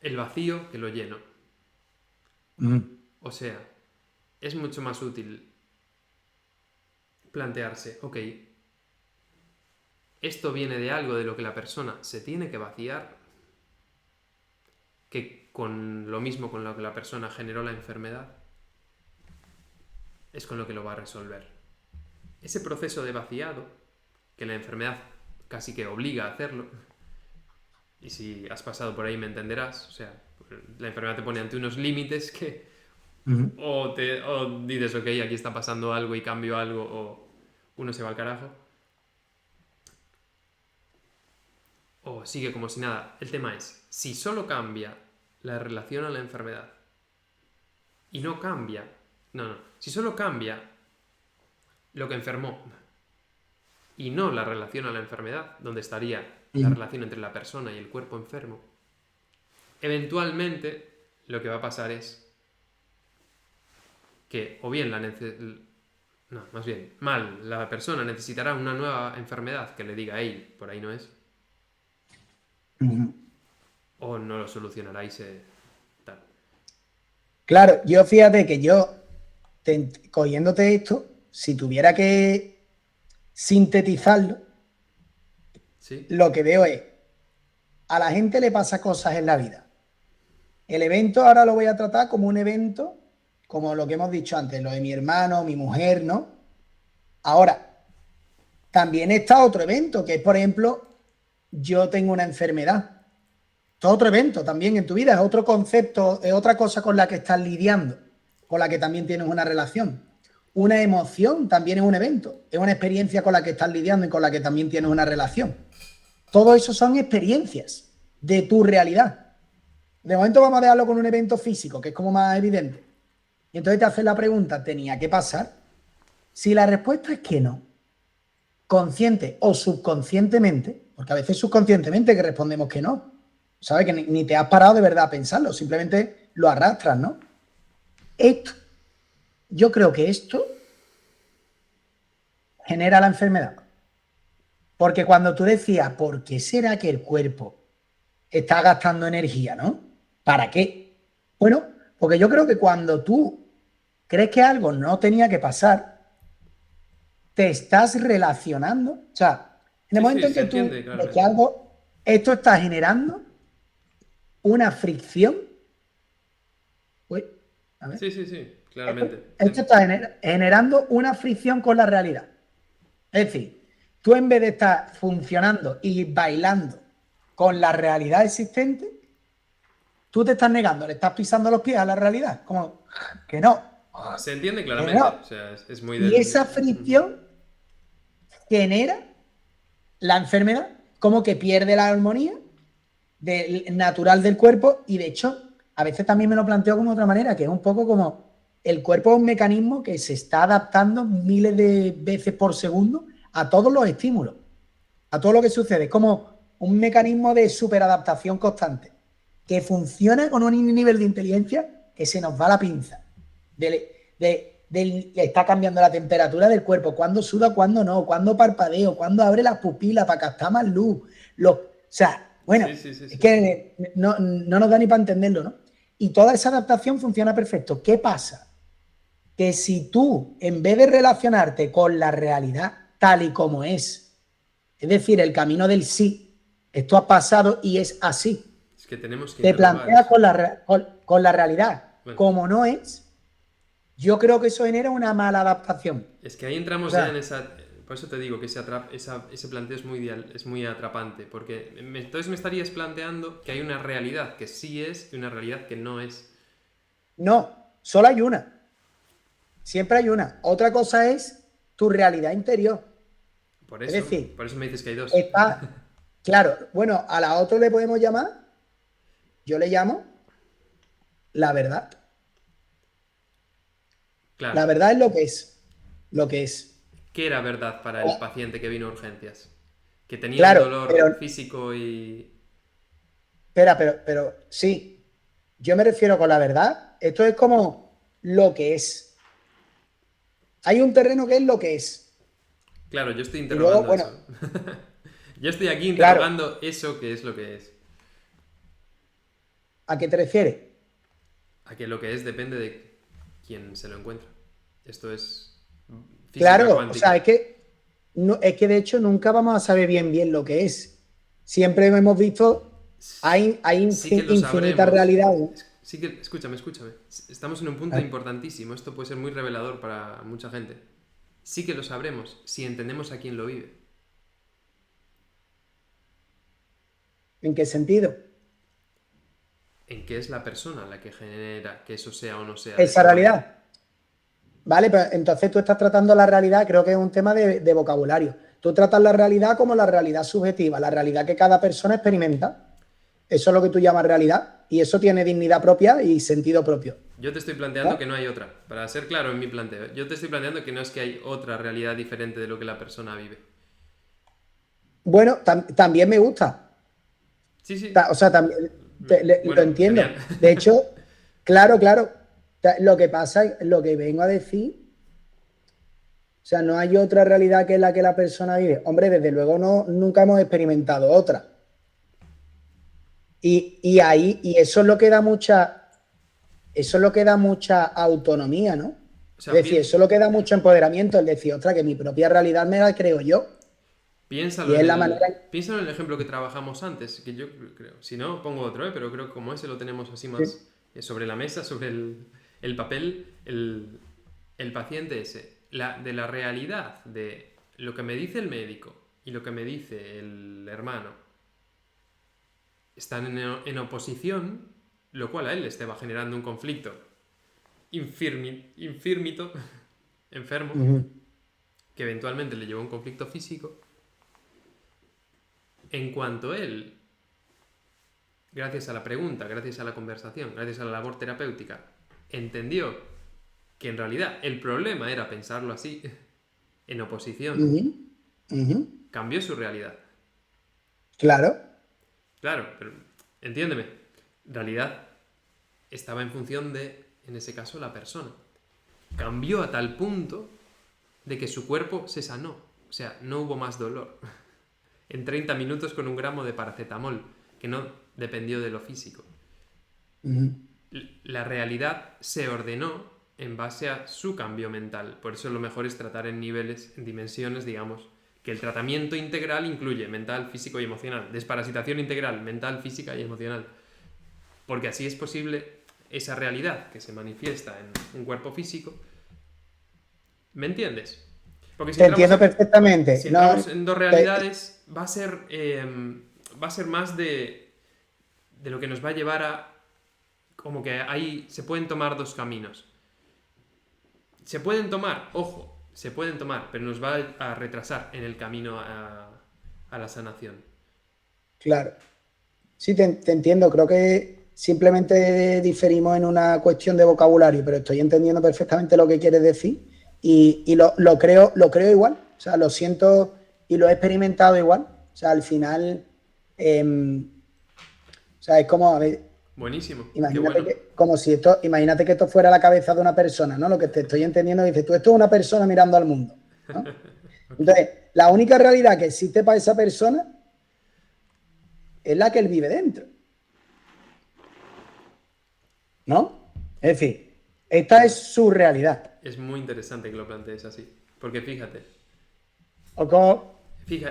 el vacío que lo lleno. O sea, es mucho más útil plantearse, ok, esto viene de algo de lo que la persona se tiene que vaciar, que con lo mismo con lo que la persona generó la enfermedad, es con lo que lo va a resolver. Ese proceso de vaciado, que la enfermedad casi que obliga a hacerlo, y si has pasado por ahí me entenderás, o sea, la enfermedad te pone ante unos límites que o dices, ok, aquí está pasando algo y cambio algo, o uno se va al carajo, o sigue como si nada. El tema es, si solo cambia la relación a la enfermedad y no cambia, si solo cambia lo que enfermó y no la relación a la enfermedad, donde estaría la relación entre la persona y el cuerpo enfermo, eventualmente lo que va a pasar es que o bien la persona necesitará una nueva enfermedad que le diga, hey, por ahí no es, o no lo solucionará y se tal. Claro, yo fíjate que yo, cogiéndote esto, si tuviera que sintetizarlo, ¿Sí? lo que veo es, a la gente le pasa cosas en la vida. El evento ahora lo voy a tratar como un evento, como lo que hemos dicho antes, lo de mi hermano, mi mujer, ¿no? Ahora, también está otro evento, que es, por ejemplo, yo tengo una enfermedad. Esto es otro evento también en tu vida, es otro concepto, es otra cosa con la que estás lidiando, con la que también tienes una relación. Una emoción también es un evento, es una experiencia con la que estás lidiando y con la que también tienes una relación. Todo eso son experiencias de tu realidad. De momento vamos a dejarlo con un evento físico, que es como más evidente. Y entonces te haces la pregunta, ¿tenía que pasar? Si la respuesta es que no, consciente o subconscientemente, porque a veces subconscientemente que respondemos que no, ¿sabes? Que ni te has parado de verdad a pensarlo, simplemente lo arrastras, ¿no? Esto, yo creo que esto genera la enfermedad. Porque cuando tú decías, ¿por qué será que el cuerpo está gastando energía, ¿no? ¿Para qué? Bueno, porque yo creo que cuando tú crees que algo no tenía que pasar, te estás relacionando. O sea, en el Sí, momento en se que tú entiende ves que claramente. algo, esto está generando una fricción. Uy, a ver. Sí, claramente. Esto está generando una fricción con la realidad. Es decir, tú en vez de estar funcionando y bailando con la realidad existente, tú te estás negando, le estás pisando los pies a la realidad. Como que no, Se entiende que claramente. no. O sea, es muy Y esa del... fricción genera la enfermedad, como que pierde la armonía natural del cuerpo. Y de hecho, a veces también me lo planteo como de otra manera, que es un poco como el cuerpo es un mecanismo que se está adaptando miles de veces por segundo a todos los estímulos, a todo lo que sucede. Es como un mecanismo de superadaptación constante que funciona con un nivel de inteligencia que se nos va la pinza. Está cambiando la temperatura del cuerpo, cuándo suda, cuándo no, cuándo parpadeo, cuándo abre las pupilas para captar más luz. O sea, bueno, es Sí. que no nos da ni para entenderlo, ¿no? Y toda esa adaptación funciona perfecto. ¿Qué pasa? Que si tú, en vez de relacionarte con la realidad tal y como es decir, el camino del sí, esto ha pasado y es así, Es que tenemos que te interrogar planteas eso. con la realidad Bueno, como no es, yo creo que eso genera una mala adaptación. es que ahí O entramos ya en sea, esa... Por eso te digo que ese planteo es muy atrapante, porque entonces me estarías planteando que hay una realidad que sí es y una realidad que no es. no, solo hay una, siempre hay una. Otra cosa es tu realidad interior. Es decir, Por eso me dices que hay dos. está, claro, bueno, a la otra le podemos llamar, yo le llamo la verdad. Claro, La verdad es lo que es, lo que es. ¿qué era verdad para el paciente que vino a urgencias? Que tenía un Claro, dolor pero, físico y... espera, pero sí, yo me refiero con la verdad, esto es como lo que es. Hay un terreno que es lo que es. Claro, yo estoy Y luego, interrogando bueno, eso. Yo estoy aquí Claro, interrogando eso que es lo que es. ¿a qué te refieres? A que lo que es depende de quién se lo encuentra. Esto es física Claro, o sea, cuántica. es que, no, es que de hecho nunca vamos a saber bien lo que es. Siempre hemos visto, hay Sí que lo infinitas sabremos. realidades. Sí que, escúchame. Estamos en un punto Ah, importantísimo. Esto puede ser muy revelador para mucha gente. Sí que lo sabremos si entendemos a quién lo vive. ¿En qué sentido? En qué es la persona la que genera que eso sea o no sea de Esa esa manera. realidad. Vale, pues entonces tú estás tratando la realidad, creo que es un tema de vocabulario. Tú tratas la realidad como la realidad subjetiva, la realidad que cada persona experimenta. Eso es lo que tú llamas realidad y eso tiene dignidad propia y sentido propio. Yo te estoy planteando ¿No? que no hay otra. Para ser claro en mi planteo, yo te estoy planteando que no es que hay otra realidad diferente de lo que la persona vive. Bueno, también me gusta. Sí, sí. O sea, también lo Bueno, entiendo. genial. De hecho, claro. Lo que pasa, lo que vengo a decir, o sea, no hay otra realidad que la que la persona vive. Hombre, desde luego no, nunca hemos experimentado otra. Y ahí, y eso es lo que da mucha autonomía, ¿no? O Es sea, decir, eso es lo que da mucho empoderamiento, el decir, ostras, que mi propia realidad me la creo yo. Y es la manera. piénsalo en el ejemplo que trabajamos antes, que yo creo. Si no, pongo otro, ¿eh? Pero creo que como ese lo tenemos así Sí. más sobre la mesa, sobre el papel, el paciente ese. De la realidad de lo que me dice el médico y lo que me dice el hermano están en oposición, lo cual a él le estaba generando un conflicto infírmito, enfermo, Ujú, que eventualmente le llevó a un conflicto físico. En cuanto él, gracias a la pregunta, gracias a la conversación, gracias a la labor terapéutica, entendió que en realidad el problema era pensarlo así, en oposición, ujú, ujú. cambió su realidad. Claro. Claro, pero entiéndeme, realidad estaba en función de, en ese caso, la persona. Cambió a tal punto de que su cuerpo se sanó. O sea, no hubo más dolor. En 30 minutos con un gramo de paracetamol, que no dependió de lo físico. Ujú, La realidad se ordenó en base a su cambio mental. Por eso lo mejor es tratar en niveles, en dimensiones, digamos, que el tratamiento integral incluye mental, físico y emocional. Desparasitación integral, mental, física y emocional. Porque así es posible esa realidad que se manifiesta en un cuerpo físico. ¿Me entiendes? Porque te entiendo perfectamente. si No, entramos en dos te- realidades, va a ser más de lo que nos va a llevar a... Como que ahí se pueden tomar dos caminos. Se pueden tomar, ojo, se pueden tomar, pero nos va a retrasar en el camino a la sanación. claro. Sí, te entiendo. Creo que simplemente diferimos en una cuestión de vocabulario, pero estoy entendiendo perfectamente lo que quieres decir y lo creo igual. O sea, lo siento y lo he experimentado igual. O sea, al final, o sea, es como, a ver, Buenísimo, qué imagínate bueno. que, como si esto, imagínate que esto fuera la cabeza de una persona, ¿no? Lo que te estoy entendiendo, dices, tú, esto es una persona mirando al mundo, ¿no? Ok. Entonces, la única realidad que existe para esa persona es la que él vive dentro, ¿no? Es decir, esta es Claro. su realidad. Es muy interesante que lo plantees así. Porque fíjate, O como,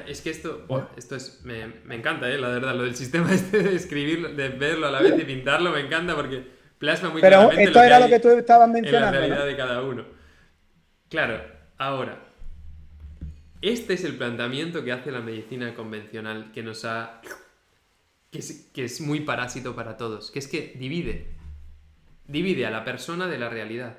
es que esto, buah, esto es, me encanta, la verdad, lo del sistema este de escribirlo, de verlo a la vez y pintarlo, me encanta porque plasma muy pero claramente esto lo que era lo que hay tú estabas en la mencionando, realidad ¿no? de cada uno. Claro, ahora, este es el planteamiento que hace la medicina convencional que nos ha... que es muy parásito para todos, que es que divide a la persona de la realidad.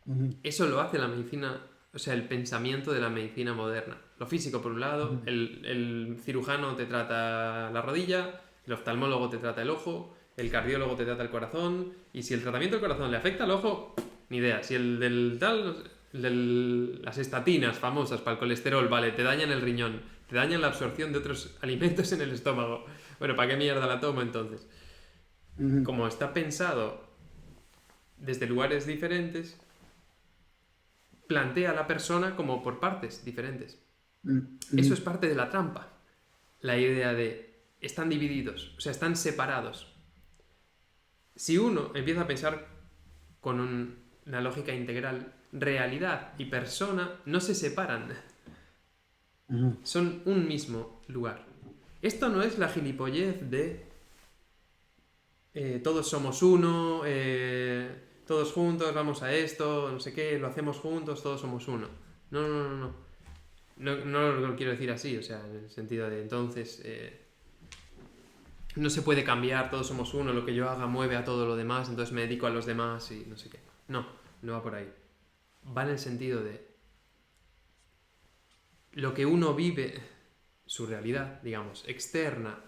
Ujú, Eso lo hace la medicina, o sea, el pensamiento de la medicina moderna. Lo físico, por un lado, ujú, el cirujano te trata la rodilla, el oftalmólogo te trata el ojo, el cardiólogo te trata el corazón, y si el tratamiento del corazón le afecta al ojo, ni idea. Si el del tal, las estatinas famosas para el colesterol, vale, te dañan el riñón, te dañan la absorción de otros alimentos en el estómago. Bueno, ¿para qué mierda la tomo entonces? ujú, Como está pensado desde lugares diferentes, plantea a la persona como por partes diferentes. ujú, Eso ujú. es parte de la trampa. la idea de están divididos, o sea, están separados. Si uno empieza a pensar con una lógica integral, realidad y persona no se separan, son un mismo lugar. Esto no es la gilipollez de todos somos uno, todos juntos, vamos a esto, no sé qué, lo hacemos juntos, todos somos uno. No, no, no, no. No lo quiero decir así, o sea, en el sentido de entonces no se puede cambiar, todos somos uno, lo que yo haga mueve a todo lo demás, entonces me dedico a los demás y no sé qué. No, no va por ahí. Va en el sentido de lo que uno vive, su realidad, digamos, externa,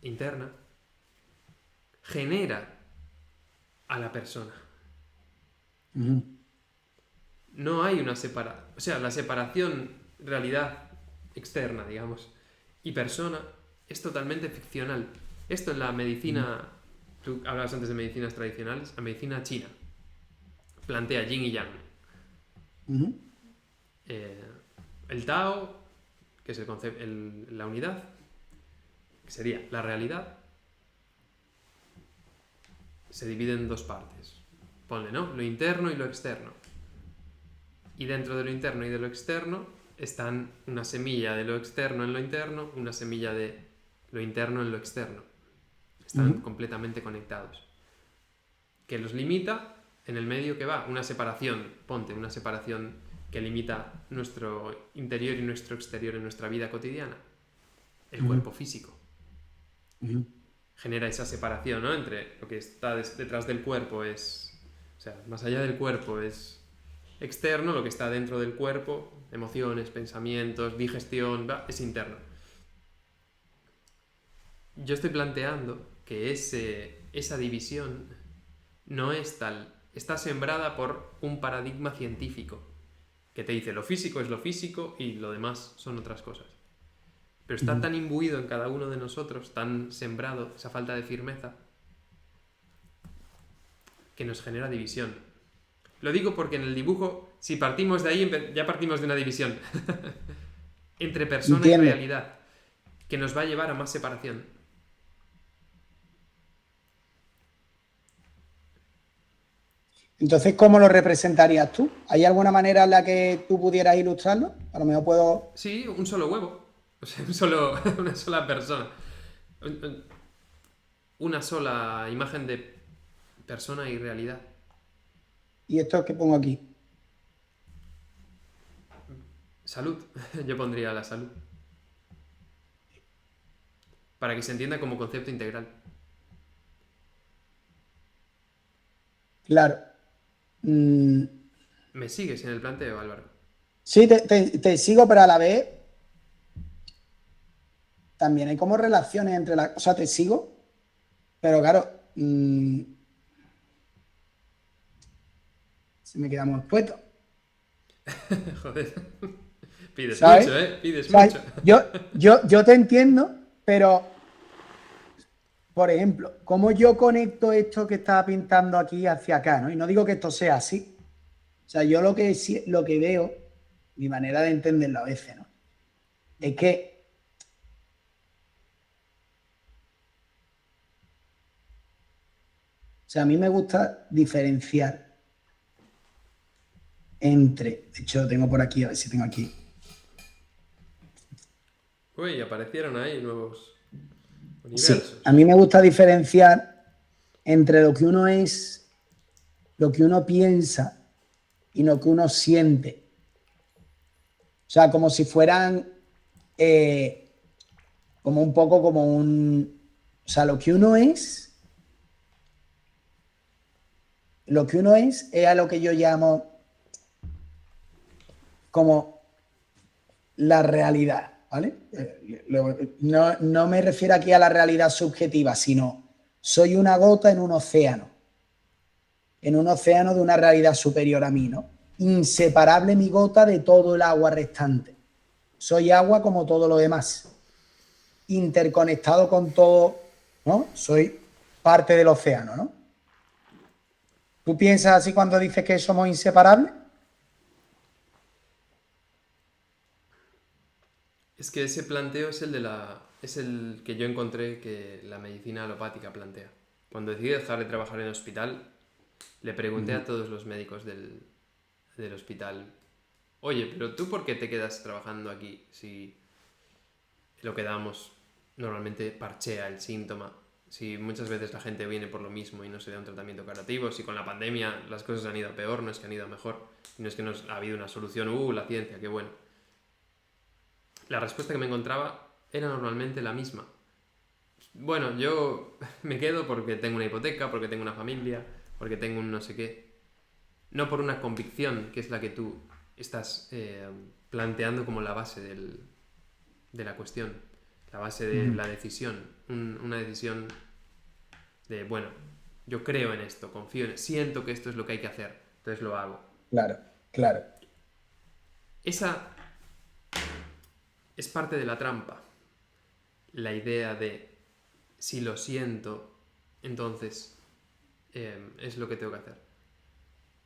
interna, genera a la persona. No hay una separación, o sea, la separación realidad externa, digamos, y persona es totalmente ficcional. Esto en la medicina, tú hablabas antes de medicinas tradicionales, la medicina china plantea yin y yang. El Tao, que es la unidad, que sería la realidad, se divide en dos partes. Ponle, ¿no? Lo interno y lo externo. Y dentro de lo interno y de lo externo están una semilla de lo externo en lo interno, una semilla de lo interno en lo externo. Están completamente conectados. Que los limita en el medio que va una separación, ponte, una separación que limita nuestro interior y nuestro exterior en nuestra vida cotidiana. El cuerpo físico. Genera esa separación, ¿no? Entre lo que está detrás del cuerpo es... O sea, más allá del cuerpo es externo, lo que está dentro del cuerpo, emociones, pensamientos, digestión, es interno. Yo estoy planteando que esa división no es tal, está sembrada por un paradigma científico que te dice lo físico es lo físico y lo demás son otras cosas. Pero está tan imbuido en cada uno de nosotros, tan sembrado esa falta de firmeza, que nos genera división. Lo digo porque en el dibujo, si partimos de ahí, ya partimos de una división entre persona y realidad, que nos va a llevar a más separación. Entonces, ¿cómo lo representarías tú? ¿Hay alguna manera en la que tú pudieras ilustrarlo? A lo mejor puedo... Sí, un solo huevo. O sea, una sola persona. Una sola imagen de persona y realidad. ¿Y esto que pongo aquí? Salud. Yo pondría la salud. Para que se entienda como concepto integral. Claro. ¿Me sigues en el planteo, Álvaro? Sí, te sigo, pero a la vez también hay como relaciones entre las... O sea, te sigo, pero claro, se me quedamos expuestos. Joder. Pides ¿Sabes? mucho, ¿eh? Pides O sea, mucho. yo te entiendo, pero, por ejemplo, ¿cómo yo conecto esto que estaba pintando aquí hacia acá, ¿no? Y no digo que esto sea así. O sea, yo lo que veo, mi manera de entenderlo a veces, ¿no? Es que o sea, a mí me gusta diferenciar entre, de hecho lo tengo por aquí, a ver si tengo aquí. Uy, aparecieron ahí nuevos Sí, universos. a mí me gusta diferenciar entre lo que uno es, lo que uno piensa y lo que uno siente. O sea, como si fueran como un poco como un... O sea, lo que uno es a lo que yo llamo como la realidad, ¿vale? No me refiero aquí a la realidad subjetiva, sino soy una gota en un océano de una realidad superior a mí, ¿no? Inseparable mi gota de todo el agua restante. Soy agua como todo lo demás, interconectado con todo, ¿no? Soy parte del océano, ¿no? ¿Tú piensas así cuando dices que somos inseparables? Es que ese planteo es el de la es el que yo encontré que la medicina alopática plantea. Cuando decidí dejar de trabajar en el hospital, le pregunté a todos los médicos del hospital, oye, pero ¿tú por qué te quedas trabajando aquí si lo que damos normalmente parchea el síntoma? Si muchas veces la gente viene por lo mismo y no se da un tratamiento curativo, si con la pandemia las cosas han ido a peor, no es que han ido a mejor, no es que no ha habido una solución, la ciencia, qué bueno. La respuesta que me encontraba era normalmente la misma. Bueno, yo me quedo porque tengo una hipoteca, porque tengo una familia, porque tengo un no sé qué. No por una convicción, que es la que tú estás planteando como la base de la cuestión, la base de la decisión. Una decisión de, bueno, yo creo en esto, confío en esto, siento que esto es lo que hay que hacer, entonces lo hago. Claro, claro. Esa es parte de la trampa. La idea de, si lo siento, entonces es lo que tengo que hacer.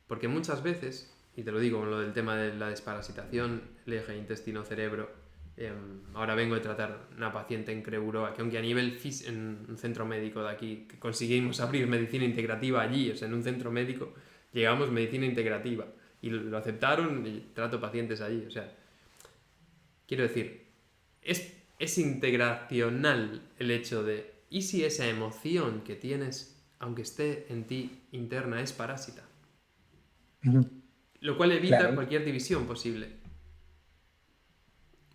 Porque muchas veces, y te lo digo con lo del tema de la desparasitación, el eje intestino-cerebro, ahora vengo de tratar una paciente en Creuroa, que aunque a nivel en un centro médico de aquí, que conseguimos abrir medicina integrativa allí, o sea, en un centro médico, llegamos medicina integrativa, y lo aceptaron y trato pacientes allí, o sea, quiero decir, es integracional el hecho de, ¿y si esa emoción que tienes, aunque esté en ti interna, es parásita? Lo cual evita Claro. cualquier división posible.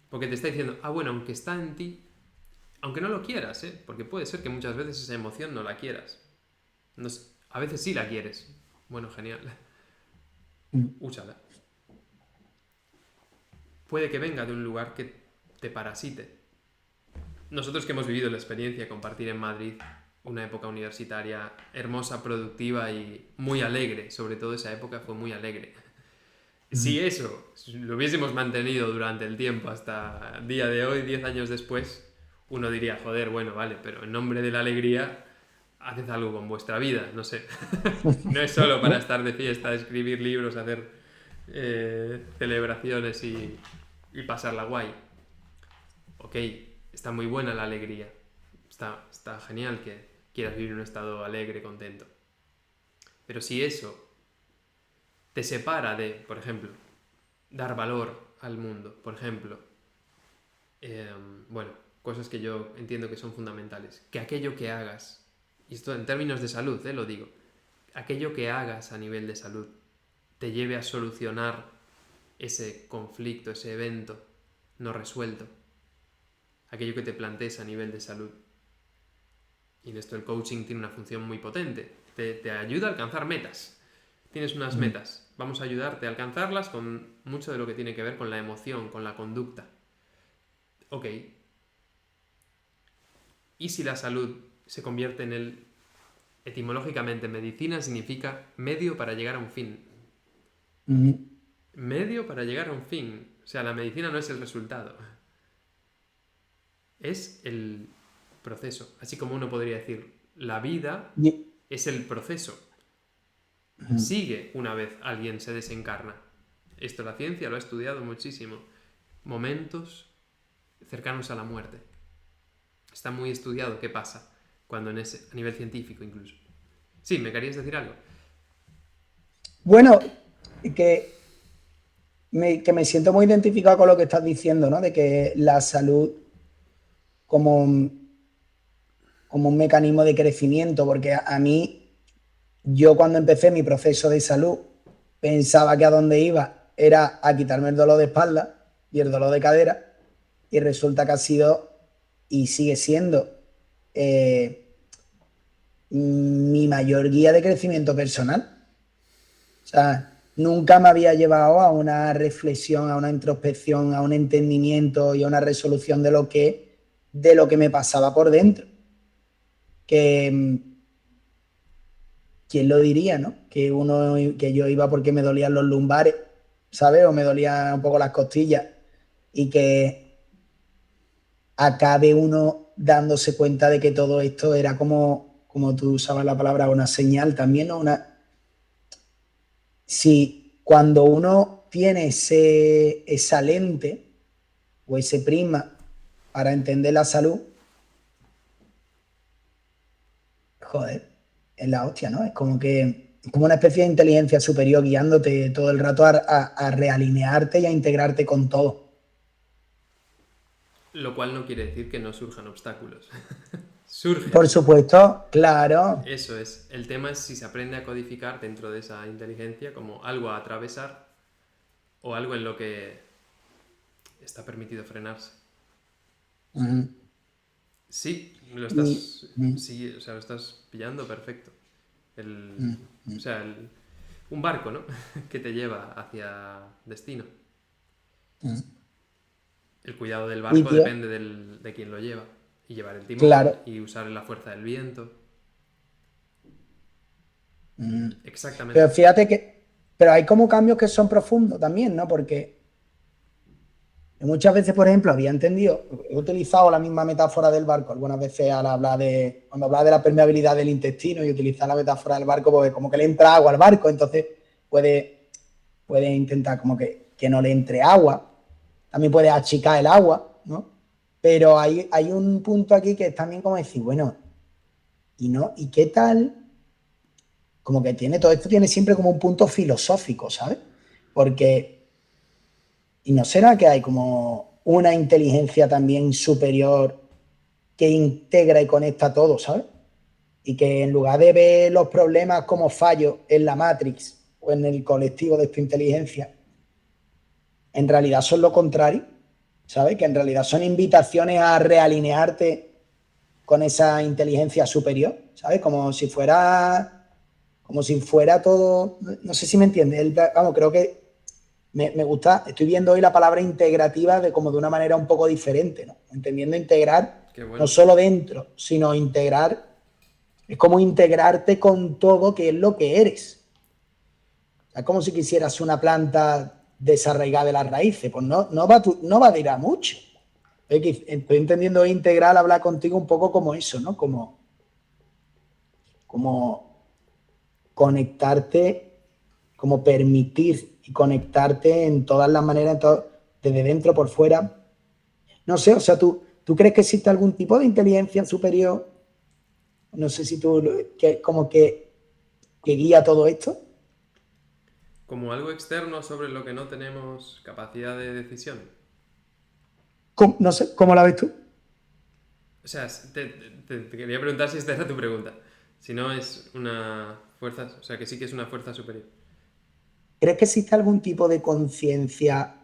Porque te está diciendo, bueno, aunque está en ti, aunque no lo quieras, porque puede ser que muchas veces esa emoción no la quieras. No sé, a veces sí la quieres. Bueno, genial. Úsala. Puede que venga de un lugar que te parasite. Nosotros que hemos vivido la experiencia de compartir en Madrid una época universitaria hermosa, productiva y muy alegre, sobre todo esa época fue muy alegre. Si eso lo hubiésemos mantenido durante el tiempo hasta el día de hoy, 10 años después, uno diría, joder, bueno, vale, pero en nombre de la alegría, haced algo con vuestra vida, no sé. No es solo para estar de fiesta, escribir libros, hacer celebraciones y pasarla guay. Ok, está muy buena la alegría, está genial que quieras vivir en un estado alegre, contento. Pero si eso te separa de, por ejemplo, dar valor al mundo, por ejemplo, bueno, cosas que yo entiendo que son fundamentales, que aquello que hagas, y esto en términos de salud, lo digo, aquello que hagas a nivel de salud te lleve a solucionar ese conflicto, ese evento no resuelto, aquello que te plantees a nivel de salud. Y en esto el coaching tiene una función muy potente, te ayuda a alcanzar metas. Tienes unas metas, vamos a ayudarte a alcanzarlas con mucho de lo que tiene que ver con la emoción, con la conducta. Ok. ¿Y si la salud se convierte en etimológicamente, medicina significa medio para llegar a un fin? Medio para llegar a un fin. O sea, la medicina no es el resultado. Es el proceso. Así como uno podría decir, la vida es el proceso. Sigue una vez alguien se desencarna. Esto la ciencia lo ha estudiado muchísimo. Momentos cercanos a la muerte. Está muy estudiado qué pasa cuando a nivel científico incluso. Sí, ¿me querías decir algo? Bueno, que me siento muy identificado con lo que estás diciendo, ¿no? De que la salud como, como un mecanismo de crecimiento, porque a mí, yo cuando empecé mi proceso de salud, pensaba que a donde iba era a quitarme el dolor de espalda y el dolor de cadera, y resulta que ha sido y sigue siendo mi mayor guía de crecimiento personal. O sea, nunca me había llevado a una reflexión, a una introspección, a un entendimiento y a una resolución de lo que me pasaba por dentro. Que, ¿quién lo diría, no? Que yo iba porque me dolían los lumbares, ¿sabes? O me dolían un poco las costillas. Y que acabe uno dándose cuenta de que todo esto era como tú usabas la palabra, una señal también, ¿no? Si cuando uno tiene esa lente o ese prisma para entender la salud, joder, es la hostia, ¿no? Es como una especie de inteligencia superior guiándote todo el rato a realinearte y a integrarte con todo. Lo cual no quiere decir que no surjan obstáculos. Surgen. Por supuesto, claro. Eso es. El tema es si se aprende a codificar dentro de esa inteligencia como algo a atravesar o algo en lo que está permitido frenarse. Ujú. Sí, lo Y, estás. mm, Sí, o sea, lo estás pillando perfecto. El, mm, o mm, sea, un barco, ¿no? Que te lleva hacia destino. mm. El cuidado del Y barco tío, depende de quien lo lleva. Y llevar el timón claro. y usar la fuerza del viento. Mm. Exactamente. Pero fíjate pero hay como cambios que son profundos también, ¿no? Porque muchas veces, por ejemplo, había entendido, he utilizado la misma metáfora del barco, algunas veces cuando hablaba de la permeabilidad del intestino y utilizar la metáfora del barco, porque como que le entra agua al barco, entonces puede, puede intentar como que no le entre agua, también puede achicar el agua, ¿no? Pero hay un punto aquí que es también como decir, bueno, ¿y no? ¿Y qué tal? Como que tiene todo esto, tiene siempre como un punto filosófico, ¿sabes? Porque, ¿y no será que hay como una inteligencia también superior que integra y conecta todo, ¿sabes? Y que en lugar de ver los problemas como fallos en la Matrix o en el colectivo de esta inteligencia, en realidad son lo contrario, ¿sabes? Que en realidad son invitaciones a realinearte con esa inteligencia superior, ¿sabes? Como si fuera todo, no sé si me entiendes, vamos, creo que me gusta, estoy viendo hoy la palabra integrativa de como de una manera un poco diferente, ¿no? Entendiendo integrar Qué no bueno. solo dentro, sino integrar, es como integrarte con todo que es lo que eres. O sea, es como si quisieras una planta desarraigada de las raíces, pues no va a durar mucho. Estoy entendiendo integral hablar contigo un poco como eso, ¿no? Como conectarte, como permitir y conectarte en todas las maneras, desde dentro por fuera. No sé, o sea, ¿tú crees que existe algún tipo de inteligencia superior? No sé si como que guía todo esto. Como algo externo sobre lo que no tenemos capacidad de decisión. No sé, ¿cómo la ves tú? O sea, te quería preguntar si esta era tu pregunta. Si no es una fuerza, o sea, que sí que es una fuerza superior. ¿Crees que existe algún tipo de conciencia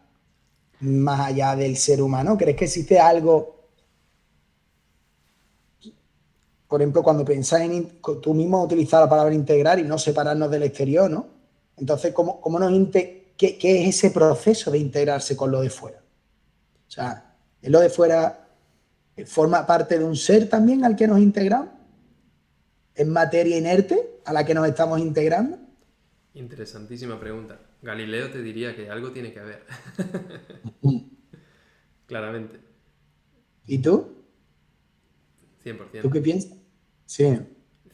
más allá del ser humano? ¿Crees que existe algo, por ejemplo, cuando pensás tú mismo has utilizado la palabra integrar y no separarnos del exterior, ¿no? Entonces, ¿qué es ese proceso de integrarse con lo de fuera? O sea, ¿es lo de fuera forma parte de un ser también al que nos integramos? ¿Es materia inerte a la que nos estamos integrando? Interesantísima pregunta. Galileo te diría que algo tiene que haber, claramente. ¿Y tú? ¿Tú 100%. qué piensas? Sí.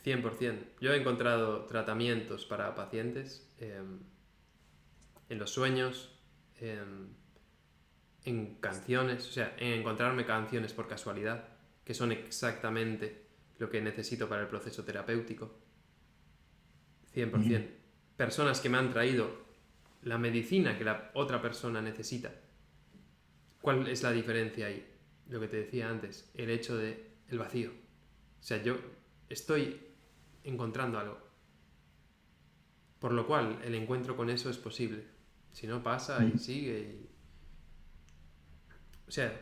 100%. Yo he encontrado tratamientos para pacientes en los sueños, en canciones, o sea, en encontrarme canciones por casualidad, que son exactamente lo que necesito para el proceso terapéutico. 100%. Personas que me han traído la medicina que la otra persona necesita. ¿Cuál es la diferencia ahí? Lo que te decía antes, el hecho de el vacío. O sea, yo estoy encontrando algo. Por lo cual, el encuentro con eso es posible. Si no, pasa y sigue. O sea,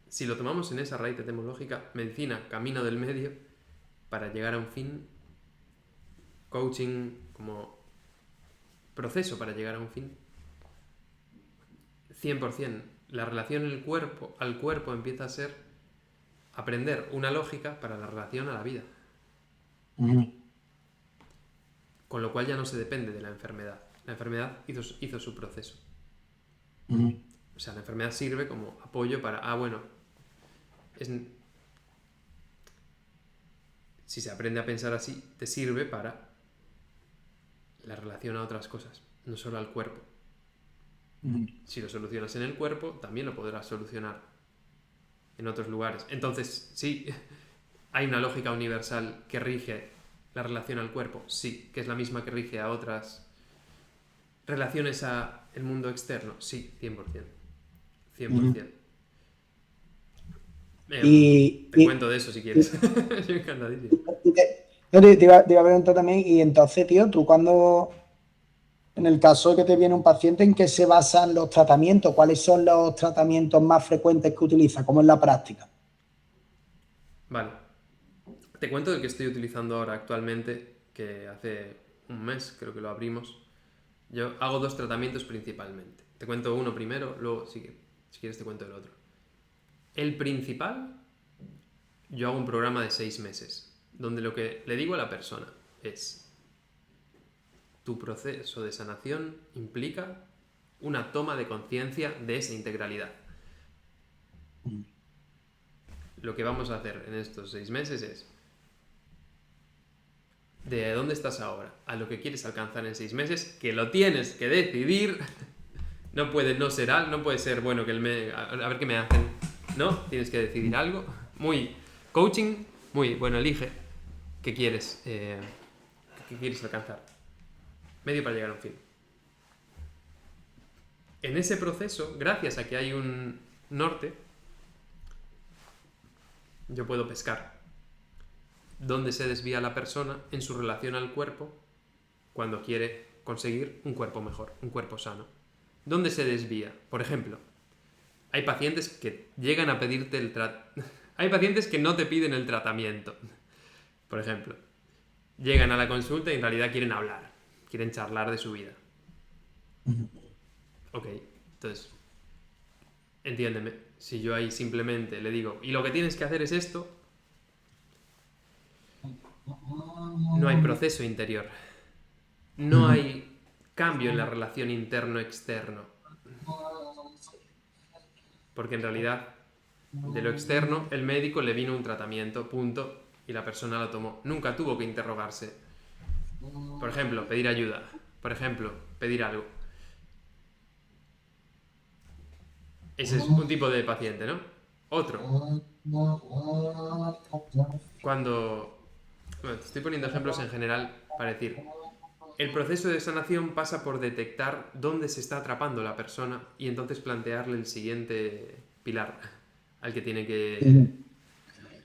si lo tomamos en esa raíz etimológica, medicina, camino del medio, para llegar a un fin, coaching como proceso para llegar a un fin, 100%. La relación al cuerpo empieza a ser aprender una lógica para la relación a la vida. Con lo cual ya no se depende de la enfermedad. La enfermedad hizo su proceso. O sea, la enfermedad sirve como apoyo para, bueno, es, si se aprende a pensar así, te sirve para la relación a otras cosas, no solo al cuerpo. Si lo solucionas en el cuerpo, también lo podrás solucionar en otros lugares. Entonces, sí, ¿Hay una lógica universal que rige la relación al cuerpo? Sí, que es la misma que rige a otras relaciones a el mundo externo. Sí, 100%. 100%. Y, Te cuento de eso si quieres. Yo encantadísimo. te iba a preguntar también, y entonces, tío, tú cuando, en el caso de que te viene un paciente, ¿en qué se basan los tratamientos? ¿Cuáles son los tratamientos más frecuentes que utiliza? ¿Cómo es la práctica? Vale. Te cuento el que estoy utilizando ahora actualmente, que hace un mes creo que lo abrimos. Yo hago 2 tratamientos principalmente. Te cuento uno primero, luego si quieres te cuento el otro. El principal, yo hago un programa de 6 meses, donde lo que le digo a la persona es: tu proceso de sanación implica una toma de conciencia de esa integralidad. Lo que vamos a hacer en estos 6 meses es: de dónde estás ahora a lo que quieres alcanzar en 6 meses, que lo tienes que decidir. No puede no ser algo, no puede ser, bueno, a ver qué me hacen. No, tienes que decidir algo. Muy coaching, muy, bueno, elige qué quieres alcanzar. Medio para llegar a un fin. En ese proceso, gracias a que hay un norte, yo puedo pescar dónde se desvía la persona en su relación al cuerpo cuando quiere conseguir un cuerpo mejor, un cuerpo sano. ¿Dónde se desvía? Por ejemplo, hay pacientes que llegan a pedirte hay pacientes que no te piden el tratamiento. Por ejemplo, llegan a la consulta y en realidad quieren hablar, quieren charlar de su vida. Ok, entonces, entiéndeme, si yo ahí simplemente le digo, y lo que tienes que hacer es esto, no hay proceso interior, no hay cambio en la relación interno-externo, porque en realidad de lo externo el médico le vino un tratamiento, punto, y la persona lo tomó. Nunca tuvo que interrogarse. Por ejemplo, pedir ayuda, por ejemplo, pedir algo. Ese es un tipo de paciente, ¿no? Otro, cuando... Bueno, te estoy poniendo ejemplos en general para decir, el proceso de sanación pasa por detectar dónde se está atrapando la persona y entonces plantearle el siguiente pilar al que tiene que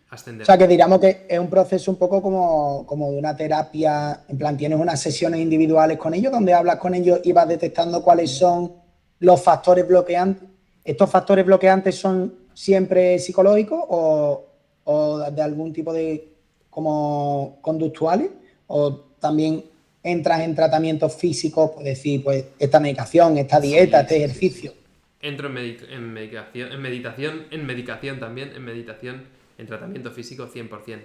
O ascender. sea, que digamos que es un proceso un poco como de una terapia, en plan, tienes unas sesiones individuales con ellos donde hablas con ellos y vas detectando cuáles son los factores bloqueantes. ¿Estos factores bloqueantes son siempre psicológicos o de algún tipo de como conductuales? ¿O también entras en tratamientos físicos, pues decir, pues esta medicación, esta dieta, Sí, este sí, sí, sí, ejercicio? sí. Entro en medicación también, en meditación, en tratamiento físico 100%.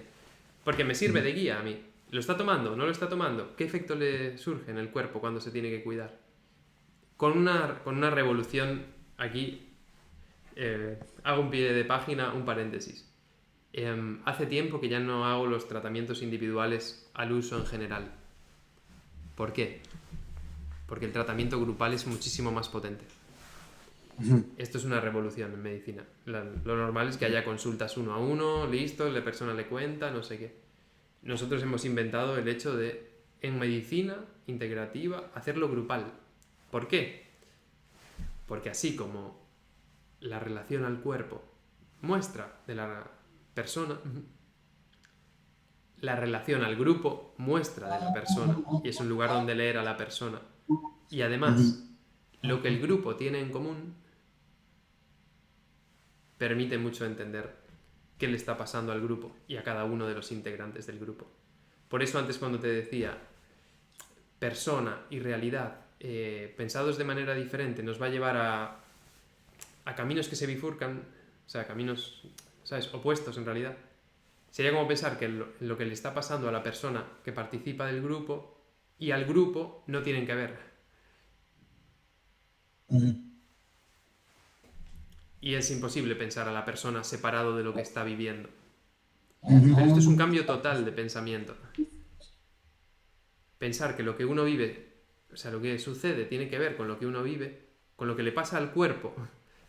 Porque me sirve de guía a mí. ¿Lo está tomando? ¿No lo está tomando? ¿Qué efecto le surge en el cuerpo cuando se tiene que cuidar? Con una revolución aquí, hago un pie de página, un paréntesis. Hace tiempo que ya no hago los tratamientos individuales al uso en general. ¿Por qué? Porque el tratamiento grupal es muchísimo más potente. Esto es una revolución en medicina. Lo normal es que haya consultas 1 a 1, listo, la persona le cuenta, no sé qué. Nosotros hemos inventado el hecho de, en medicina integrativa, hacerlo grupal. ¿Por qué? Porque así como la relación al cuerpo muestra de la persona, la relación al grupo muestra de la persona y es un lugar donde leer a la persona. Y además, lo que el grupo tiene en común permite mucho entender qué le está pasando al grupo y a cada uno de los integrantes del grupo. Por eso antes cuando te decía persona y realidad pensados de manera diferente nos va a llevar a caminos que se bifurcan, o sea, caminos, ¿sabes?, opuestos en realidad. Sería como pensar que lo que le está pasando a la persona que participa del grupo y al grupo no tienen que ver. Y es imposible pensar a la persona separado de lo que está viviendo. Pero esto es un cambio total de pensamiento. Pensar que lo que uno vive, o sea, lo que sucede tiene que ver con lo que uno vive, con lo que le pasa al cuerpo,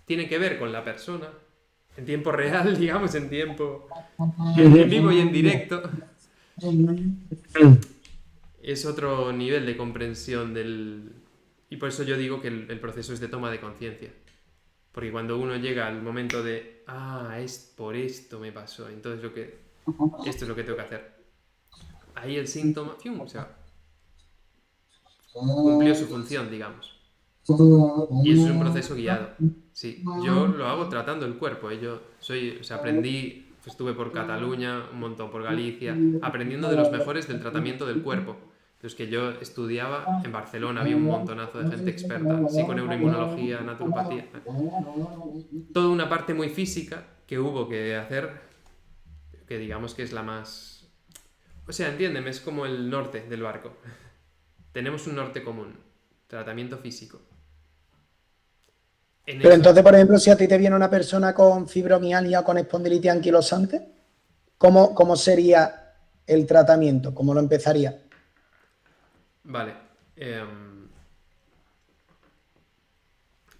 tiene que ver con la persona, en tiempo real, digamos, en vivo y en directo, es otro nivel de comprensión del... Y por eso yo digo que el proceso es de toma de conciencia. Porque cuando uno llega al momento de, es por esto me pasó, entonces esto es lo que tengo que hacer. Ahí el síntoma, ¡fium!, se va. Cumplió su función, digamos. Y eso es un proceso guiado. Sí, yo lo hago tratando el cuerpo. Aprendí, estuve por Cataluña, un montón por Galicia, aprendiendo de los mejores del tratamiento del cuerpo. Los que yo estudiaba en Barcelona, había un montonazo de gente experta, psiconeuroinmunología, naturopatía. Toda una parte muy física que hubo que hacer, que digamos que es la más... O sea, entiéndeme, es como el norte del barco. Tenemos un norte común, tratamiento físico. Pero entonces, por ejemplo, si a ti te viene una persona con fibromialgia o con espondilitis anquilosante, ¿cómo sería el tratamiento? ¿Cómo lo empezaría? Vale.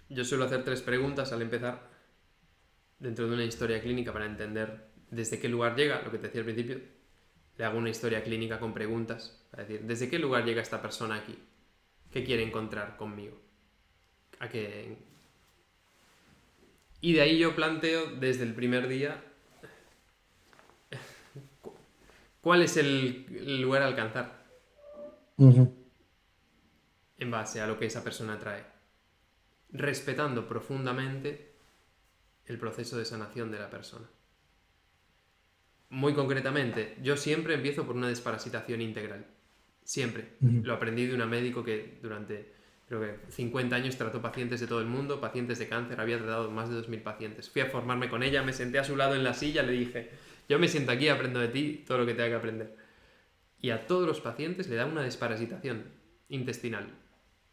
Yo suelo hacer 3 preguntas al empezar dentro de una historia clínica para entender desde qué lugar llega, lo que te decía al principio. Le hago una historia clínica con preguntas para decir, ¿desde qué lugar llega esta persona aquí? ¿Qué quiere encontrar conmigo? Y de ahí yo planteo desde el primer día cuál es el lugar a alcanzar en base a lo que esa persona trae, respetando profundamente el proceso de sanación de la persona. Muy concretamente, yo siempre empiezo por una desparasitación integral. Siempre. Lo aprendí de una médico que durante, creo que 50 años trató pacientes de todo el mundo, pacientes de cáncer, había tratado más de 2000 pacientes. Fui a formarme con ella, me senté a su lado en la silla, le dije, yo me siento aquí, aprendo de ti todo lo que tenga que aprender. Y a todos los pacientes le da una desparasitación intestinal,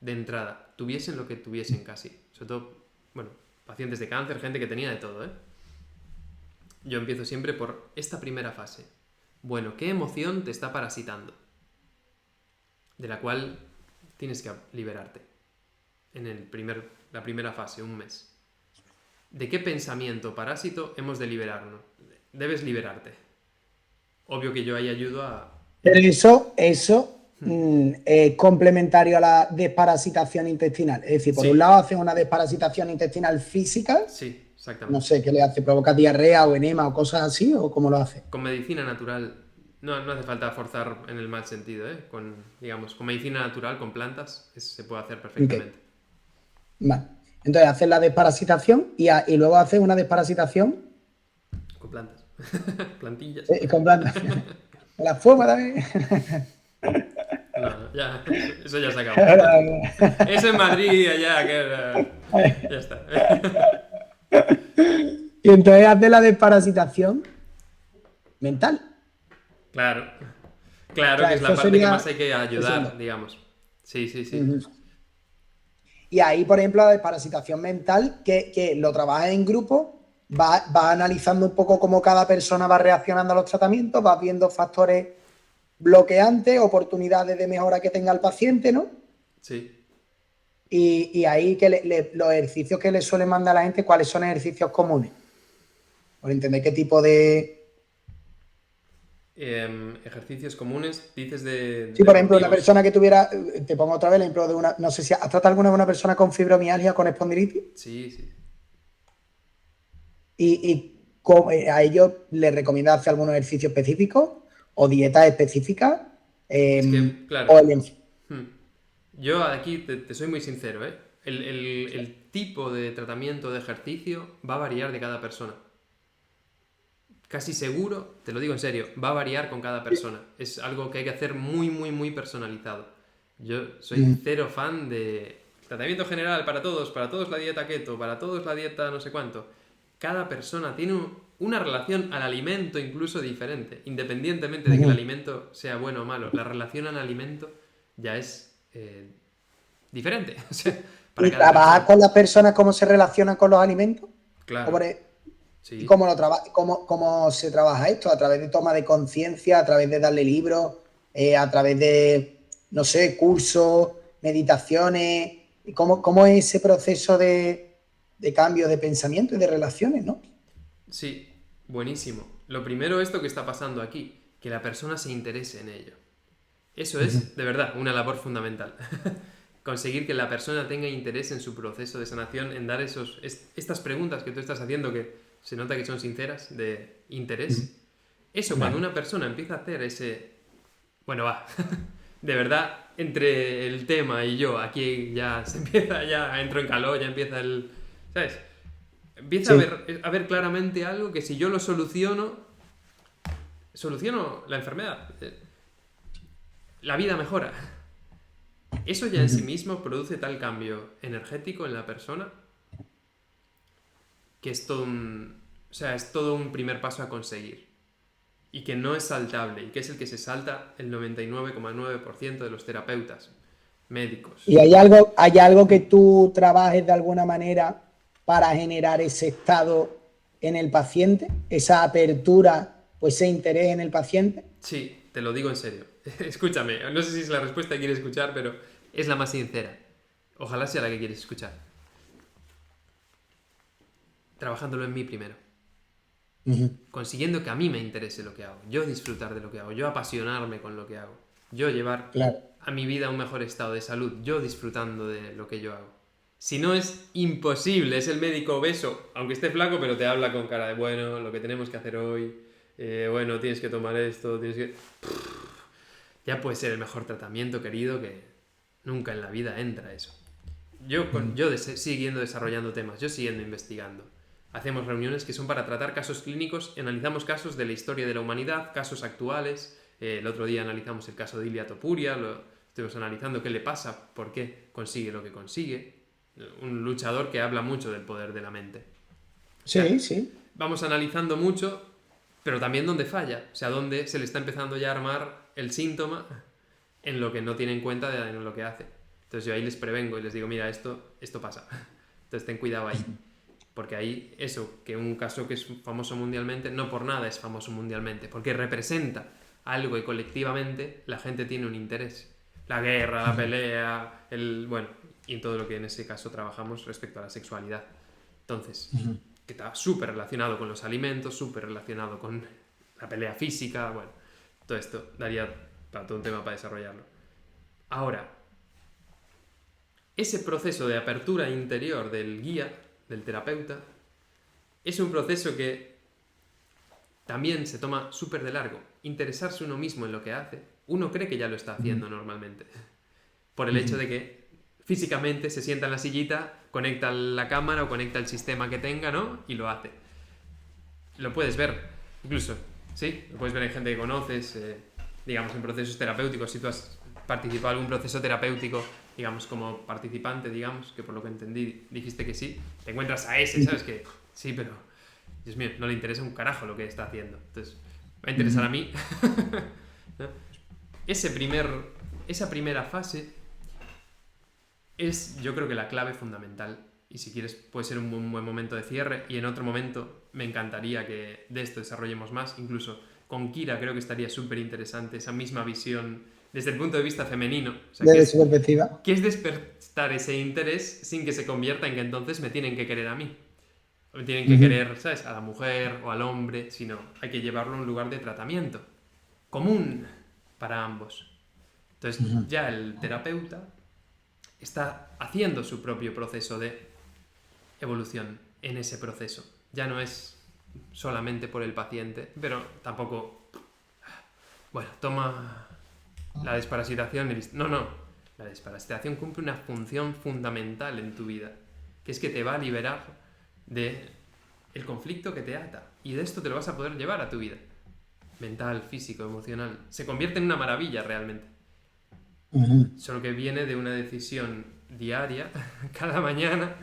de entrada, tuviesen lo que tuviesen casi. Sobre todo, bueno, pacientes de cáncer, gente que tenía de todo, ¿eh? Yo empiezo siempre por esta primera fase. Bueno, ¿qué emoción te está parasitando? De la cual tienes que liberarte. En la primera fase, un mes. ¿De qué pensamiento parásito hemos de liberarnos? Debes liberarte. Obvio que yo ahí ayudo a... Pero eso es complementario a la desparasitación intestinal. Es decir, por un lado hacen una desparasitación intestinal física. Sí, exactamente. No sé qué le hace, provoca diarrea o enema o cosas así, o cómo lo hace. Con medicina natural, no hace falta forzar en el mal sentido, ¿eh? Con medicina natural, con plantas, se puede hacer perfectamente. Okay. Vale. Entonces hacen la desparasitación y luego hacen una desparasitación con plantas. Plantillas. Con plantas. La fuego también. No, ya, eso ya se acabó. Eso en Madrid, allá, ya está. Y entonces hace la desparasitación mental. Claro, que es la parte que más hay que ayudar, digamos. Sí. Y ahí, por ejemplo, la desparasitación mental, que lo trabajas en grupo, va analizando un poco cómo cada persona va reaccionando a los tratamientos, vas viendo factores bloqueantes, oportunidades de mejora que tenga el paciente, ¿no? Sí. Y ahí los ejercicios que le suelen mandar a la gente, ¿cuáles son ejercicios comunes? Por entender qué tipo de... ejercicios comunes, dices de... Sí, por ejemplo, una persona que tuviera... Te pongo otra vez el ejemplo de una... No sé si has tratado alguna vez una persona con fibromialgia, con espondilitis. Sí. Y a ellos les recomienda hacer algunos ejercicios específicos o dietas específicas. Es que, claro. Yo aquí te soy muy sincero, ¿eh? El tipo de tratamiento de ejercicio va a variar de cada persona. Casi seguro, te lo digo en serio, va a variar con cada persona. Es algo que hay que hacer muy, muy, muy personalizado. Yo soy cero fan de tratamiento general para todos la dieta keto, para todos la dieta no sé cuánto. Cada persona tiene una relación al alimento incluso diferente, independientemente de que el alimento sea bueno o malo. La relación al alimento ya es diferente. O sea, ¿Y trabajar con las personas cómo se relacionan con los alimentos? Claro. Sí. ¿Y cómo se trabaja esto? ¿A través de toma de conciencia, a través de darle libros, a través de, no sé, cursos, meditaciones? ¿Cómo es ese proceso de cambio de pensamiento y de relaciones, no? Sí, buenísimo. Lo primero, esto que está pasando aquí, que la persona se interese en ello. Eso es, de verdad, una labor fundamental. Conseguir que la persona tenga interés en su proceso de sanación, en dar estas preguntas que tú estás haciendo, que se nota que son sinceras, de interés. Eso, cuando Vale. una persona empieza a hacer ese... Bueno, va, de verdad, entre el tema y yo, aquí ya se empieza, ya entro en calor, ya empieza el... ¿Sabes? Empieza Sí. a ver claramente algo que si yo lo soluciono, soluciono la enfermedad. La vida mejora. Eso ya en sí mismo produce tal cambio energético en la persona que es todo un... O sea, es todo un primer paso a conseguir. Y que no es saltable, y que es el que se salta el 99,9% de los terapeutas, médicos. ¿Y hay algo que tú trabajes de alguna manera para generar ese estado en el paciente, esa apertura, pues ese interés en el paciente? Sí, te lo digo en serio. Escúchame, no sé si es la respuesta que quieres escuchar, pero es la más sincera. Ojalá sea la que quieres escuchar. Trabajándolo en mí primero. Ujú. Consiguiendo que a mí me interese lo que hago, yo disfrutar de lo que hago, yo apasionarme con lo que hago, yo llevar Claro. a mi vida un mejor estado de salud, yo disfrutando de lo que yo hago. Si no, es imposible, es el médico obeso, aunque esté flaco, pero te habla con cara de bueno, lo que tenemos que hacer hoy, bueno, tienes que tomar esto, tienes que... Ya puede ser el mejor tratamiento, querido, que nunca en la vida entra eso. Yo siguiendo desarrollando temas, yo siguiendo investigando. Hacemos reuniones que son para tratar casos clínicos, analizamos casos de la historia de la humanidad, casos actuales. El otro día analizamos el caso de Ilia Topuria, lo estuvimos analizando qué le pasa, por qué consigue lo que consigue. Un luchador que habla mucho del poder de la mente. O sea, Sí, sí. vamos analizando mucho, pero también dónde falla, o sea, dónde se le está empezando ya a armar el síntoma en lo que no tiene en cuenta en lo que hace. Entonces yo ahí les prevengo y les digo, mira, esto pasa. Entonces ten cuidado ahí. Porque ahí eso, que un caso que es famoso mundialmente, no por nada es famoso mundialmente, porque representa algo y colectivamente la gente tiene un interés. La guerra, la pelea, bueno, y en todo lo que en ese caso trabajamos respecto a la sexualidad. Entonces, que está súper relacionado con los alimentos, súper relacionado con la pelea física, bueno, todo esto daría para todo un tema para desarrollarlo. Ahora, ese proceso de apertura interior del guía, del terapeuta, es un proceso que también se toma súper de largo. Interesarse uno mismo en lo que hace, uno cree que ya lo está haciendo normalmente, por el hecho de que físicamente se sienta en la sillita, conecta la cámara o conecta el sistema que tenga, ¿no? Y lo hace. Lo puedes ver, incluso, ¿sí? Lo puedes ver en gente que conoces, digamos, en procesos terapéuticos. Si tú has participado en algún proceso terapéutico, digamos, como participante, digamos, que por lo que entendí dijiste que sí, te encuentras a ese, ¿sabes? Que sí, pero, Dios mío, no le interesa un carajo lo que está haciendo. Entonces, me va a interesar a mí. ¿No? Esa primera fase es, yo creo que la clave fundamental. Y si quieres, puede ser un buen momento de cierre. Y en otro momento me encantaría que de esto desarrollemos más. Incluso con Kira creo que estaría súper interesante esa misma visión desde el punto de vista femenino. O sea, Desde su perspectiva. que es despertar ese interés sin que se convierta en que entonces me tienen que querer a mí. O me tienen que querer, ¿sabes? A la mujer o al hombre. Sino hay que llevarlo a un lugar de tratamiento común para ambos. Entonces ya el terapeuta está haciendo su propio proceso de evolución en ese proceso. Ya no es solamente por el paciente, pero tampoco, bueno, toma la desparasitación. No, no. La desparasitación cumple una función fundamental en tu vida, que es que te va a liberar de el conflicto que te ata. Y de esto te lo vas a poder llevar a tu vida. Mental, físico, emocional. Se convierte en una maravilla realmente. Solo que viene de una decisión diaria, cada mañana,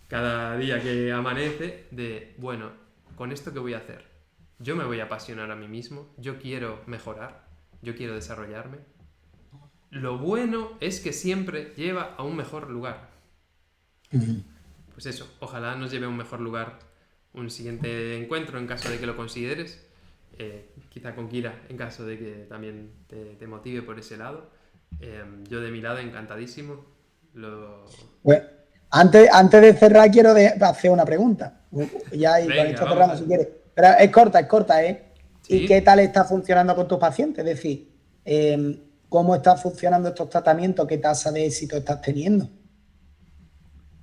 cada día que amanece, de, bueno, ¿con esto qué voy a hacer? Yo me voy a apasionar a mí mismo, yo quiero mejorar, yo quiero desarrollarme. Lo bueno es que siempre lleva a un mejor lugar. Pues eso, ojalá nos lleve a un mejor lugar un siguiente encuentro en caso de que lo consideres. Quizá con Kira en caso de que también te motive por ese lado. Yo de mi lado encantadísimo. Pues, antes de cerrar, quiero hacer una pregunta. Ya, y con Venga, esto vamos cerramos a... si quieres. Pero es corta, ¿eh? ¿Y Sí, qué tal está funcionando con tus pacientes? Es decir, ¿cómo están funcionando estos tratamientos? ¿Qué tasa de éxito estás teniendo?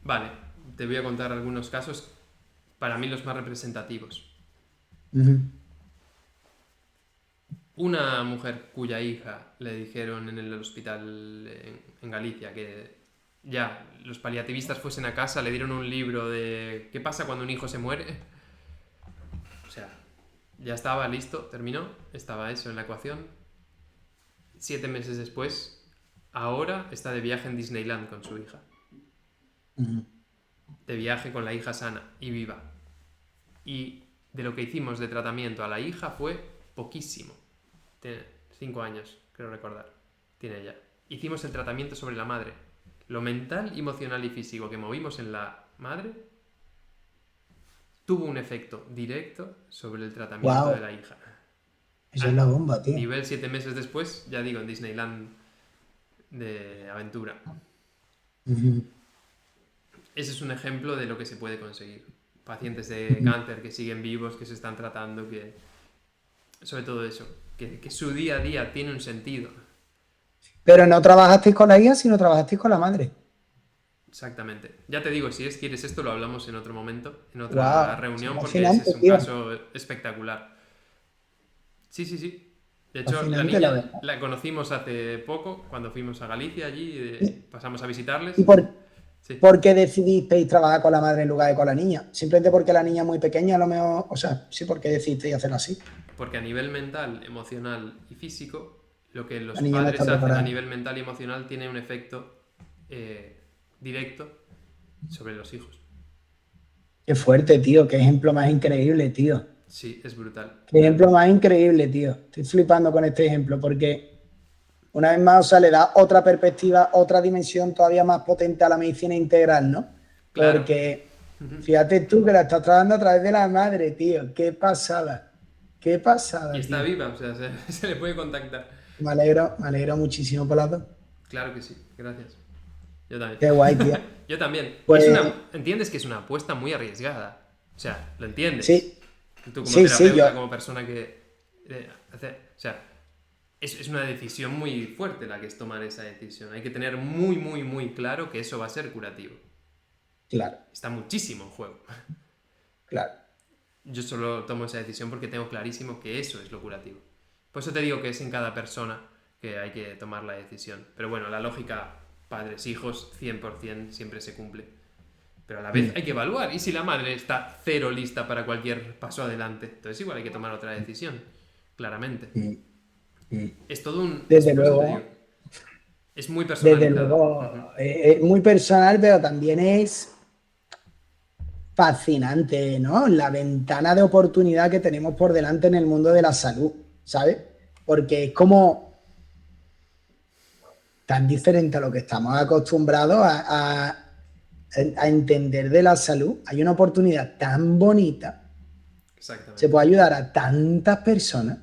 vale, te voy a contar algunos casos, para mí los más representativos. Ujú. Una mujer cuya hija le dijeron en el hospital en Galicia que ya los paliativistas fuesen a casa, le dieron un libro de ¿qué pasa cuando un hijo se muere? O sea, ya estaba listo, terminó, estaba eso en la ecuación. 7 meses después, ahora está de viaje en Disneyland con su hija. Ujú. De viaje con la hija sana y viva. Y de lo que hicimos de tratamiento a la hija fue poquísimo. Tiene 5 años, creo recordar. Tiene ella. Hicimos el tratamiento sobre la madre. Lo mental, emocional y físico que movimos en la madre tuvo un efecto directo sobre el tratamiento de Wow, la hija. eso es A la bomba, tío. nivel 7 meses después, ya digo, en Disneyland de aventura. Ujú. Ese es un ejemplo de lo que se puede conseguir. Pacientes de cáncer que siguen vivos, que se están tratando, que sobre todo eso, que su día a día tiene un sentido. Pero no trabajasteis con la hija, sino trabajasteis con la madre. Exactamente. Ya te digo, si quieres esto lo hablamos en otro momento, en otra Wow, eso es reunión, porque ese fascinante, es un tío. caso espectacular. Sí, sí, sí. De hecho, la Fascinante, la niña verdad. la conocimos hace poco, cuando fuimos a Galicia allí, ¿Y, pasamos a y visitarles. Sí, por qué decidisteis trabajar con la madre en lugar de con la niña? Simplemente porque la niña es muy pequeña, a lo mejor, o sea, sí, porque decidisteis hacerlo así. porque a nivel mental, emocional y físico, lo que La los niña no está padres hacen a preparada. nivel mental y emocional tiene un efecto directo sobre los hijos. Qué fuerte, tío. Qué ejemplo más increíble, tío. Sí, es brutal, Qué ejemplo realmente. más increíble, tío. Estoy flipando con este ejemplo porque una vez más, o sea, le da otra perspectiva, otra dimensión todavía más potente a la medicina integral, ¿no? Claro. Porque fíjate tú que la estás tratando a través de la madre, tío. Qué pasada. Qué Y pasada, está tío. viva, o sea, se le puede contactar. Me alegro muchísimo por las dos. Claro que sí, gracias. Yo también. Qué guay, tío. Yo también. Y es Pues una. Entiendes que es una apuesta muy arriesgada. O sea, lo entiendes. sí, Tú como sí, yo. terapeuta, como persona que. O sea, es una decisión muy fuerte la que es tomar esa decisión. Hay que tener muy, muy, muy claro que eso va a ser curativo. Claro, Está muchísimo en juego. claro. Yo solo tomo esa decisión porque tengo clarísimo que eso es lo curativo. Por eso te digo que es en cada persona que hay que tomar la decisión. Pero bueno, la lógica padres-hijos 100% siempre se cumple. Pero a la vez Mm, hay que evaluar. ¿Y si la madre está cero lista para cualquier paso adelante? Entonces igual hay que tomar otra decisión. Claramente. mm, mm. Es todo un... Desde por eso te digo. luego, Es muy desde personalizado. Ujú. luego, es muy personal, pero también es fascinante, ¿no? La ventana de oportunidad que tenemos por delante en el mundo de la salud, ¿sabes? Porque es como tan diferente a lo que estamos acostumbrados a entender de la salud. Hay una oportunidad tan bonita, se Exactamente. puede ayudar a tantas personas.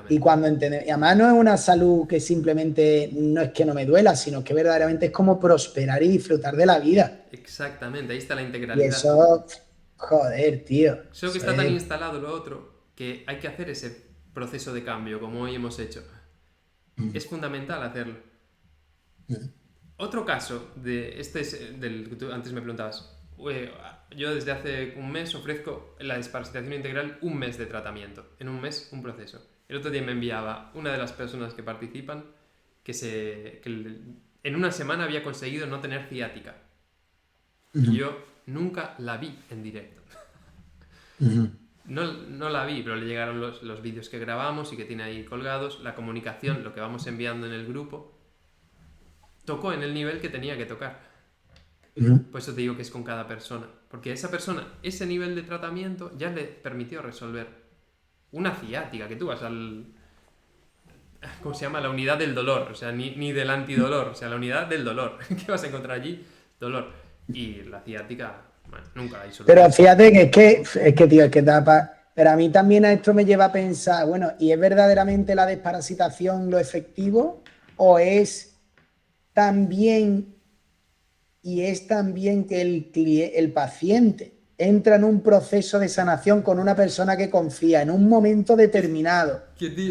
Y Exactamente. cuando entendemos, y además no es una salud que simplemente no es que no me duela, sino que verdaderamente es como prosperar y disfrutar de la vida. Exactamente. Ahí está la Y integralidad. eso, joder, tío, Solo que eso está tan es... instalado lo otro que hay que hacer ese proceso de cambio como hoy hemos hecho. Es fundamental hacerlo. Otro caso de este es del que tú antes me preguntabas. Yo desde hace un mes ofrezco la desparasitación integral, un mes de tratamiento. En un mes, un proceso. El otro día me enviaba una de las personas que participan en una semana había conseguido no tener ciática. Y yo nunca la vi en directo. No la vi, pero le llegaron los vídeos que grabamos y que tiene ahí colgados, la comunicación, lo que vamos enviando en el grupo, tocó en el nivel que tenía que tocar. Por eso te digo que es con cada persona. Porque a esa persona, ese nivel de tratamiento ya le permitió resolver una ciática, que tú vas al... ¿Cómo se llama? La unidad del dolor. O sea, ni del antidolor. O sea, la unidad del dolor. ¿Qué vas a encontrar allí? Dolor. Y la ciática, bueno, nunca hay Pero solución. fíjate tío, es que tapa. Pero a mí también a esto me lleva a pensar, bueno, ¿y es verdaderamente la desparasitación lo efectivo? ¿O es también, y es también que el paciente entra en un proceso de sanación con una persona que confía en un momento determinado,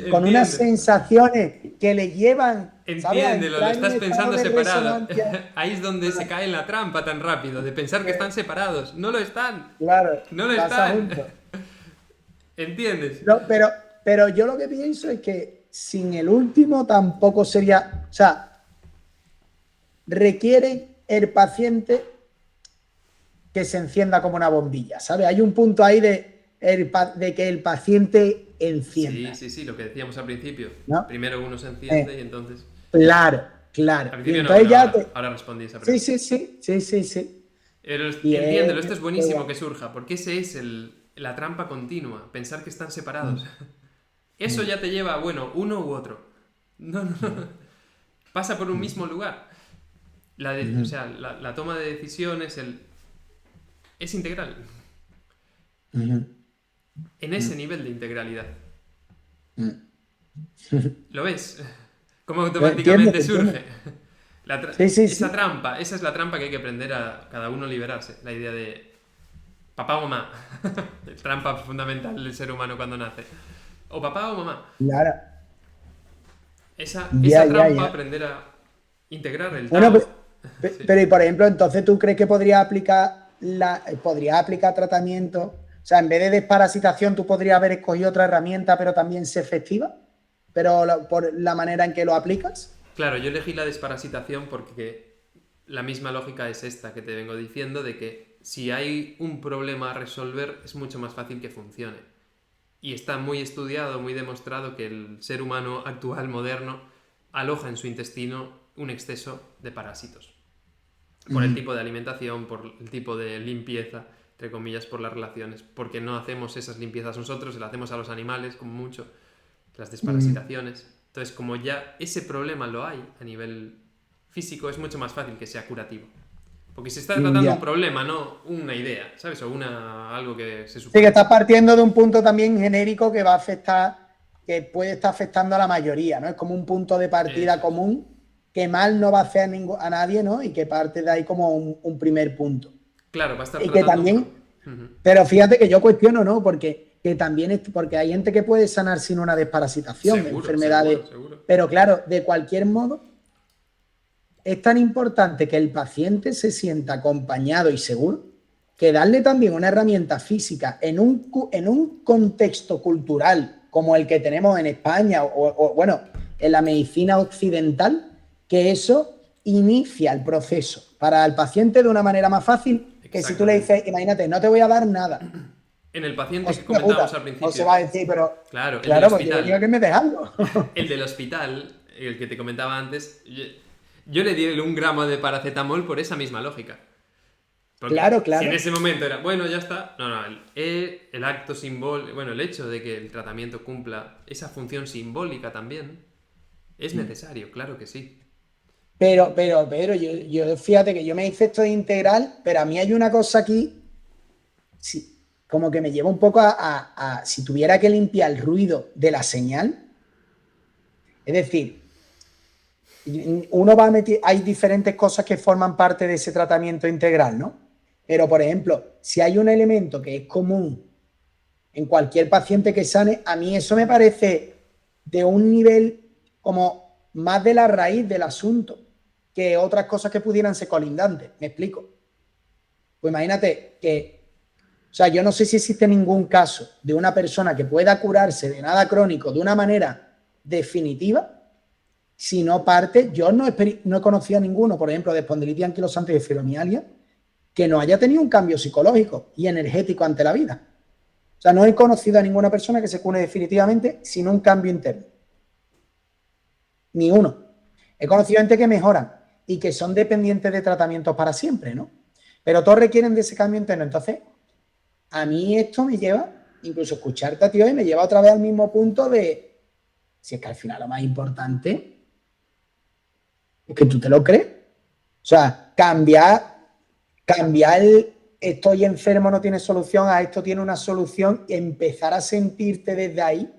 con unas sensaciones que le llevan, ¿sabes?, a Entiéndelo, lo entrar en un estás estado pensando de separado. resonancia. Ahí es donde se cae en la trampa tan rápido, de pensar que están separados. No lo están. Claro, No lo pasa están. juntos. ¿Entiendes? No, pero yo lo que pienso es que sin el último tampoco sería, o sea, requiere el paciente que se encienda como una bombilla, ¿sabes? Hay un punto ahí de que el paciente encienda. Sí, lo que decíamos al principio. ¿No? Primero uno se enciende y entonces... Claro, Al claro. Y principio no, entonces bueno, ya te... ahora respondí esa Sí, pregunta. sí. Pero Y entiéndelo, esto es qué buenísimo guay. que surja, porque ese es la trampa continua, pensar que están separados. Eso ya te lleva, bueno, uno u otro. No. Pasa por un mismo lugar. O sea, la toma de decisiones es integral. En ese nivel de integralidad. ¿Lo ves? Cómo Entiendo, automáticamente surge. Sí. Esa trampa, esa es la trampa que hay que aprender a cada uno liberarse. La idea de papá o mamá. Trampa fundamental del ser humano cuando nace. O papá o mamá. Claro. Esa Ya. trampa, aprender a integrar el Bueno, Tao. Sí. pero y por ejemplo, entonces tú crees que podría aplicar tratamiento, o sea, en vez de desparasitación, tú podrías haber escogido otra herramienta, pero también ser efectiva, pero por la manera en que lo aplicas. Claro, yo elegí la desparasitación porque la misma lógica es esta que te vengo diciendo, de que si hay un problema a resolver es mucho más fácil que funcione. Y está muy estudiado, muy demostrado que el ser humano actual, moderno, aloja en su intestino un exceso de parásitos. Por el tipo de alimentación, por el tipo de limpieza, entre comillas, por las relaciones. Porque no hacemos esas limpiezas nosotros, se las hacemos a los animales, como mucho, las desparasitaciones. Entonces, como ya ese problema lo hay a nivel físico, es mucho más fácil que sea curativo. Porque se está tratando un Ya. problema, no una idea, ¿sabes? O algo que se Sí, que supone. estás partiendo de un punto también genérico que va a afectar, que puede estar afectando a la mayoría, ¿no? Es como un punto de partida Eso es. común que mal no va a hacer a nadie, ¿no? Y que parte de ahí como un primer punto. Claro, va a estar Y que tratando un también, problema. pero fíjate que yo cuestiono, ¿no? Porque hay gente que puede sanar sin una desparasitación de enfermedades. Seguro. Pero claro, de cualquier modo, es tan importante que el paciente se sienta acompañado y seguro que darle también una herramienta física en un contexto cultural como el que tenemos en España bueno, en la medicina occidental, que eso inicia el proceso para el paciente de una manera más fácil que si tú le dices, imagínate, no te voy a dar nada. En el paciente que Hostia puta, comentábamos al principio. o se va a decir, pero Claro, el del claro, pues yo hospital. digo que me des algo. El del hospital, el que te comentaba antes, yo le di un gramo de paracetamol por esa misma lógica. Porque Claro. si en ese momento era, bueno, ya está. No, el acto simbólico, bueno, el hecho de que el tratamiento cumpla esa función simbólica también es necesario, claro que sí. Pero, Pedro, yo fíjate que yo me hice esto de integral, pero a mí hay una cosa aquí, sí, como que me lleva un poco si tuviera que limpiar el ruido de la señal. Es decir, uno va a meter, hay diferentes cosas que forman parte de ese tratamiento integral, ¿no? Pero, por ejemplo, si hay un elemento que es común en cualquier paciente que sane, a mí eso me parece de un nivel como más de la raíz del asunto que otras cosas que pudieran ser colindantes. ¿Me explico? Pues imagínate que, o sea, yo no sé si existe ningún caso de una persona que pueda curarse de nada crónico de una manera definitiva, si no parte, yo no he conocido a ninguno, por ejemplo, de espondilitis anquilosante y de fibromialgia, que no haya tenido un cambio psicológico y energético ante la vida. O sea, no he conocido a ninguna persona que se cure definitivamente sin un cambio interno. Ni uno. He conocido gente que mejoran y que son dependientes de tratamientos para siempre, ¿no? Pero todos requieren de ese cambio interno. Entonces, a mí esto me lleva, incluso escucharte a ti hoy, me lleva otra vez al mismo punto de, si es que al final lo más importante es que tú te lo crees. O sea, cambiar el estoy enfermo no tiene solución a esto tiene una solución, empezar a sentirte desde ahí,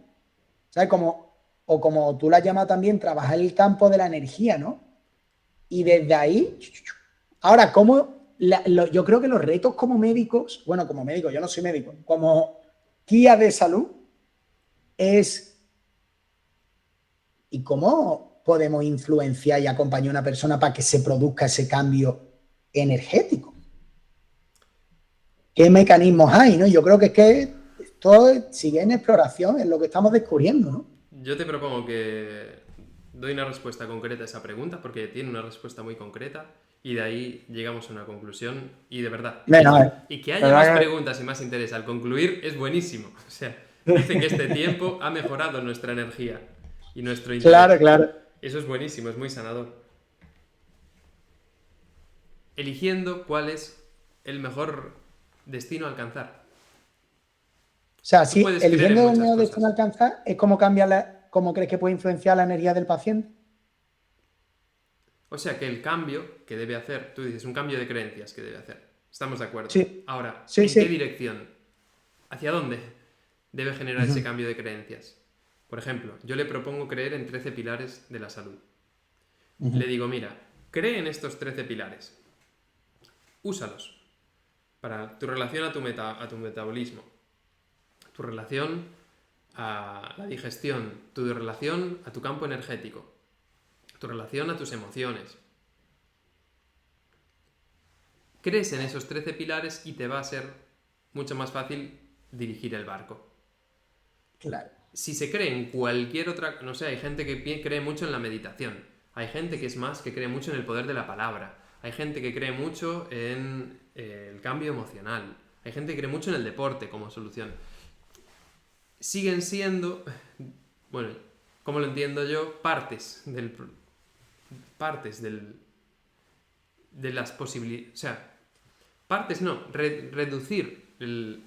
¿sabes? Como tú la llamas también, trabajar el campo de la energía, ¿no? Y desde ahí, ahora, ¿cómo yo creo que los retos como médicos, bueno, como médico, yo no soy médico, como guía de salud, es ¿y cómo podemos influenciar y acompañar a una persona para que se produzca ese cambio energético? ¿Qué mecanismos hay, no? Yo creo que es que todo sigue en exploración, es lo que estamos descubriendo, ¿no? Yo te propongo que doy una respuesta concreta a esa pregunta, porque tiene una respuesta muy concreta, y de ahí llegamos a una conclusión, y de verdad. Bueno, Y que haya más preguntas y más interés al concluir es buenísimo. O sea, dice que este tiempo ha mejorado nuestra energía y nuestro interés. Claro, claro. Eso es buenísimo, es muy sanador. Eligiendo cuál es el mejor destino a alcanzar. O sea, si eligiendo el mejor destino a alcanzar, es como cómo crees que puede influenciar la energía del paciente. O sea, que el cambio que debe hacer, tú dices, un cambio de creencias que debe hacer. Estamos de acuerdo. Sí. Ahora, Sí, ¿en sí. qué dirección? ¿Hacia dónde debe generar ese cambio de creencias? Por ejemplo, yo le propongo creer en 13 pilares de la salud. Le digo, mira, cree en estos 13 pilares. Úsalos para tu relación a tu metabolismo, tu relación a la digestión, tu relación a tu campo energético, tu relación a tus emociones. Crees en esos 13 pilares y te va a ser mucho más fácil dirigir el barco. Claro. Si se cree en cualquier otra... No sé, hay gente que cree mucho en la meditación. Hay gente que es más, que cree mucho en el poder de la palabra. Hay gente que cree mucho en el cambio emocional. Hay gente que cree mucho en el deporte como solución. Siguen siendo, bueno, como lo entiendo yo, partes de las posibilidades. O sea, partes no, reducir el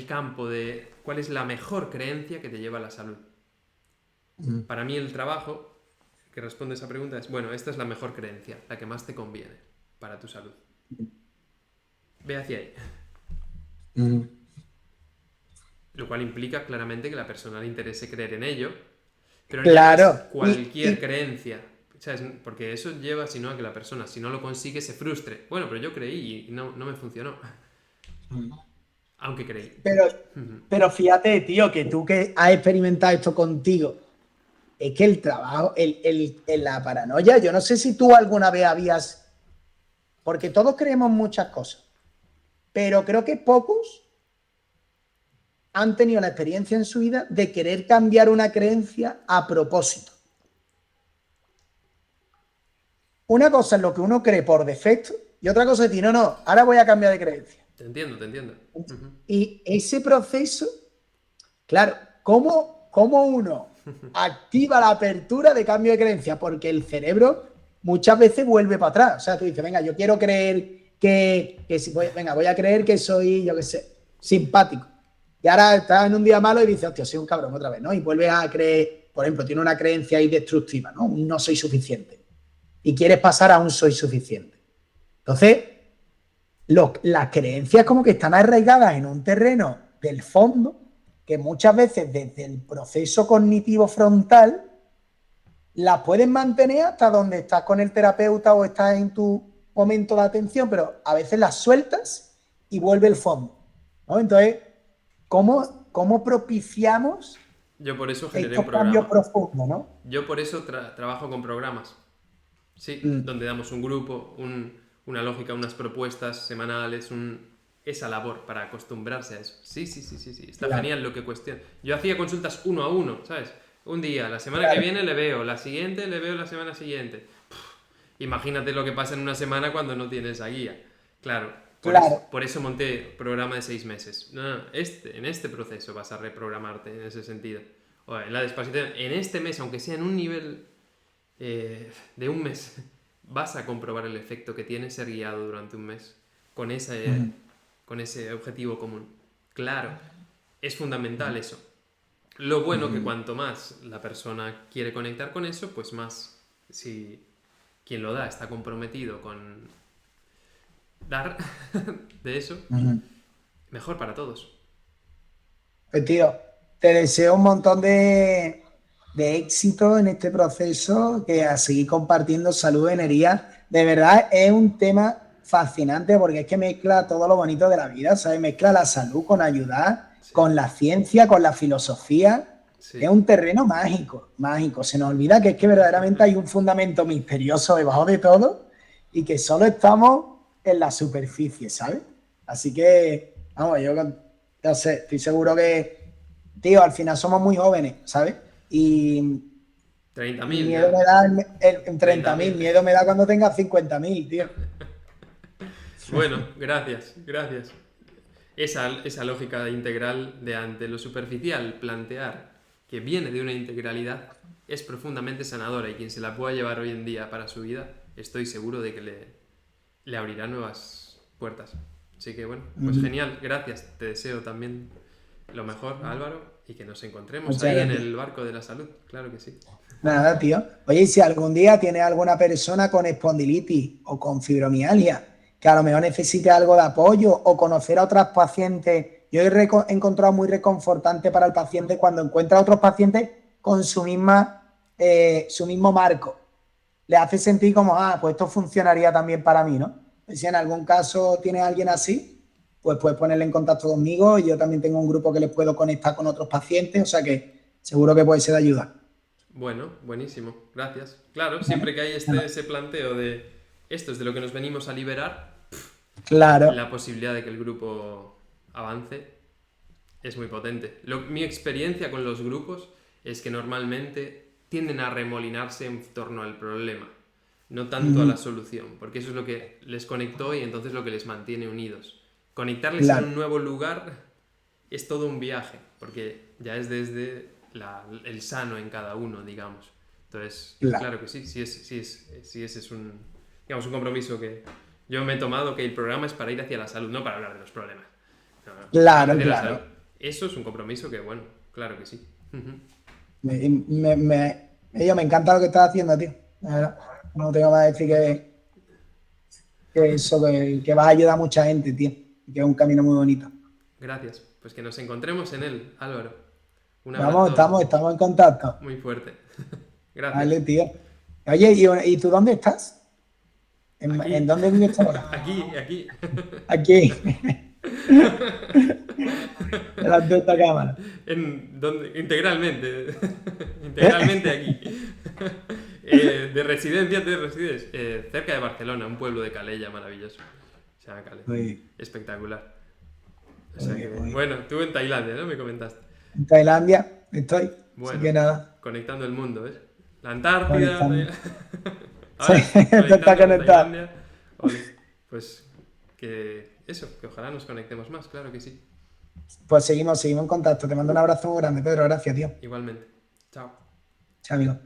campo de cuál es la mejor creencia que te lleva a la salud. Para mí el trabajo que responde a esa pregunta es, bueno, esta es la mejor creencia, la que más te conviene para tu salud. Ve hacia ahí. Lo cual implica claramente que la persona le interese creer en ello, pero no es cualquier creencia, ¿sabes? Porque eso lleva, si no, a que la persona, si no lo consigue, se frustre. Bueno, pero yo creí y no me funcionó. Aunque creí. Pero fíjate, tío, que tú que has experimentado esto contigo, es que el trabajo, la paranoia, yo no sé si tú alguna vez habías... Porque todos creemos muchas cosas, pero creo que pocos han tenido la experiencia en su vida de querer cambiar una creencia a propósito. Una cosa es lo que uno cree por defecto y otra cosa es decir, no, ahora voy a cambiar de creencia. Te entiendo. Y ese proceso, claro, ¿cómo uno activa la apertura de cambio de creencia? Porque el cerebro muchas veces vuelve para atrás. O sea, tú dices, venga, yo quiero creer voy a creer que soy, yo qué sé, simpático. Y ahora estás en un día malo y dices, hostia, soy un cabrón otra vez, ¿no? Y vuelves a creer, por ejemplo, tiene una creencia ahí destructiva, ¿no? Un no soy suficiente. Y quieres pasar a un soy suficiente. Entonces, las creencias como que están arraigadas en un terreno del fondo que muchas veces desde el proceso cognitivo frontal las puedes mantener hasta donde estás con el terapeuta o estás en tu momento de atención, pero a veces las sueltas y vuelve el fondo, ¿no? Entonces, ¿cómo propiciamos yo por eso generé estos cambios profundos, ¿no? Yo por eso trabajo con programas, sí, donde damos un grupo, una lógica, unas propuestas semanales, esa labor para acostumbrarse a eso. Sí, está genial lo que cuestiona. Yo hacía consultas uno a uno, ¿sabes? Un día, la semana que viene le veo, la siguiente le veo la semana siguiente. Imagínate lo que pasa en una semana cuando no tienes esa guía. Claro. Por eso monté programa de 6 meses. No, en este proceso vas a reprogramarte en ese sentido. O en la despaciación, en este mes, aunque sea en un nivel de un mes, vas a comprobar el efecto que tiene ser guiado durante un mes con ese objetivo común. Claro, es fundamental eso. Lo bueno que cuanto más la persona quiere conectar con eso, pues más, si quien lo da está comprometido con dar de eso, mejor para todos. Pues tío, te deseo un montón de éxito en este proceso, que a seguir compartiendo salud, energía. De verdad, es un tema fascinante porque es que mezcla todo lo bonito de la vida, ¿sabes? Mezcla la salud con ayudar, Sí. con la ciencia, con la filosofía. Sí. Es un terreno mágico, mágico. Se nos olvida que es que verdaderamente hay un fundamento misterioso debajo de todo y que solo estamos en la superficie, ¿sabes? Así que, vamos, yo sé, estoy seguro que, tío, al final somos muy jóvenes, ¿sabes? Y 30.000 miedo ya. me da en 30.000, 30.000. miedo me da cuando tenga 50.000, tío. Bueno, gracias, gracias. Esa lógica integral de ante lo superficial plantear que viene de una integralidad es profundamente sanadora y quien se la pueda llevar hoy en día para su vida, estoy seguro de que le abrirá nuevas puertas. Así que bueno, pues genial, gracias. Te deseo también lo mejor, Álvaro, y que nos encontremos Muchas ahí en gracias. el barco de la salud, claro que sí. Nada, tío. Oye, y si algún día tienes alguna persona con espondilitis o con fibromialgia que a lo mejor necesite algo de apoyo o conocer a otras pacientes, yo he encontrado muy reconfortante para el paciente cuando encuentra a otros pacientes con su mismo marco. Le hace sentir como, pues esto funcionaría también para mí, ¿no? Pues si en algún caso tienes a alguien así, pues puedes ponerle en contacto conmigo. Yo también tengo un grupo que les puedo conectar con otros pacientes, o sea que seguro que puede ser de ayuda. Bueno, buenísimo, gracias. Claro, siempre que hay ese planteo de esto es de lo que nos venimos a liberar, Claro, la posibilidad de que el grupo avance es muy potente. Mi experiencia con los grupos es que normalmente tienden a remolinarse en torno al problema, no tanto a la solución, porque eso es lo que les conectó y entonces lo que les mantiene unidos. Conectarles en claro, un nuevo lugar es todo un viaje, porque ya es desde el sano en cada uno, digamos. Entonces, claro, claro que sí, si ese es digamos, un compromiso que yo me he tomado, que el programa es para ir hacia la salud, no para hablar de los problemas. No, no, vamos claro, hacia la salud. claro. Eso es un compromiso que, bueno, claro que sí. Me encanta lo que estás haciendo, tío. La verdad. No tengo más que decir que vas a ayudar a mucha gente, tío. Que es un camino muy bonito. Gracias. Pues que nos encontremos en él, Álvaro. Un Vamos, abrazo estamos en contacto. muy fuerte. Gracias. Vale, tío. Oye, ¿y tú dónde estás? ¿En Aquí, dónde vives ahora? aquí. Aquí. Delante de esta cámara. Integralmente. ¿Eh? Integralmente aquí. De residencia, te resides cerca de Barcelona, un pueblo de Calella maravilloso. Se llama Calella. Muy Espectacular. O muy sea que, bien, muy bien. bueno, tú en Tailandia, ¿no? Me comentaste. En Tailandia estoy. Así Bueno, que nada. conectando el mundo, ¿ves? La Antártida. Conectando. Sí, Ahora esto está conectando con conectado. Tailandia. Ole. Pues que eso, que ojalá nos conectemos más, claro que sí. Pues seguimos en contacto. Te mando un abrazo muy grande, Pedro. Gracias, tío. Igualmente. Chao. Chao, amigo.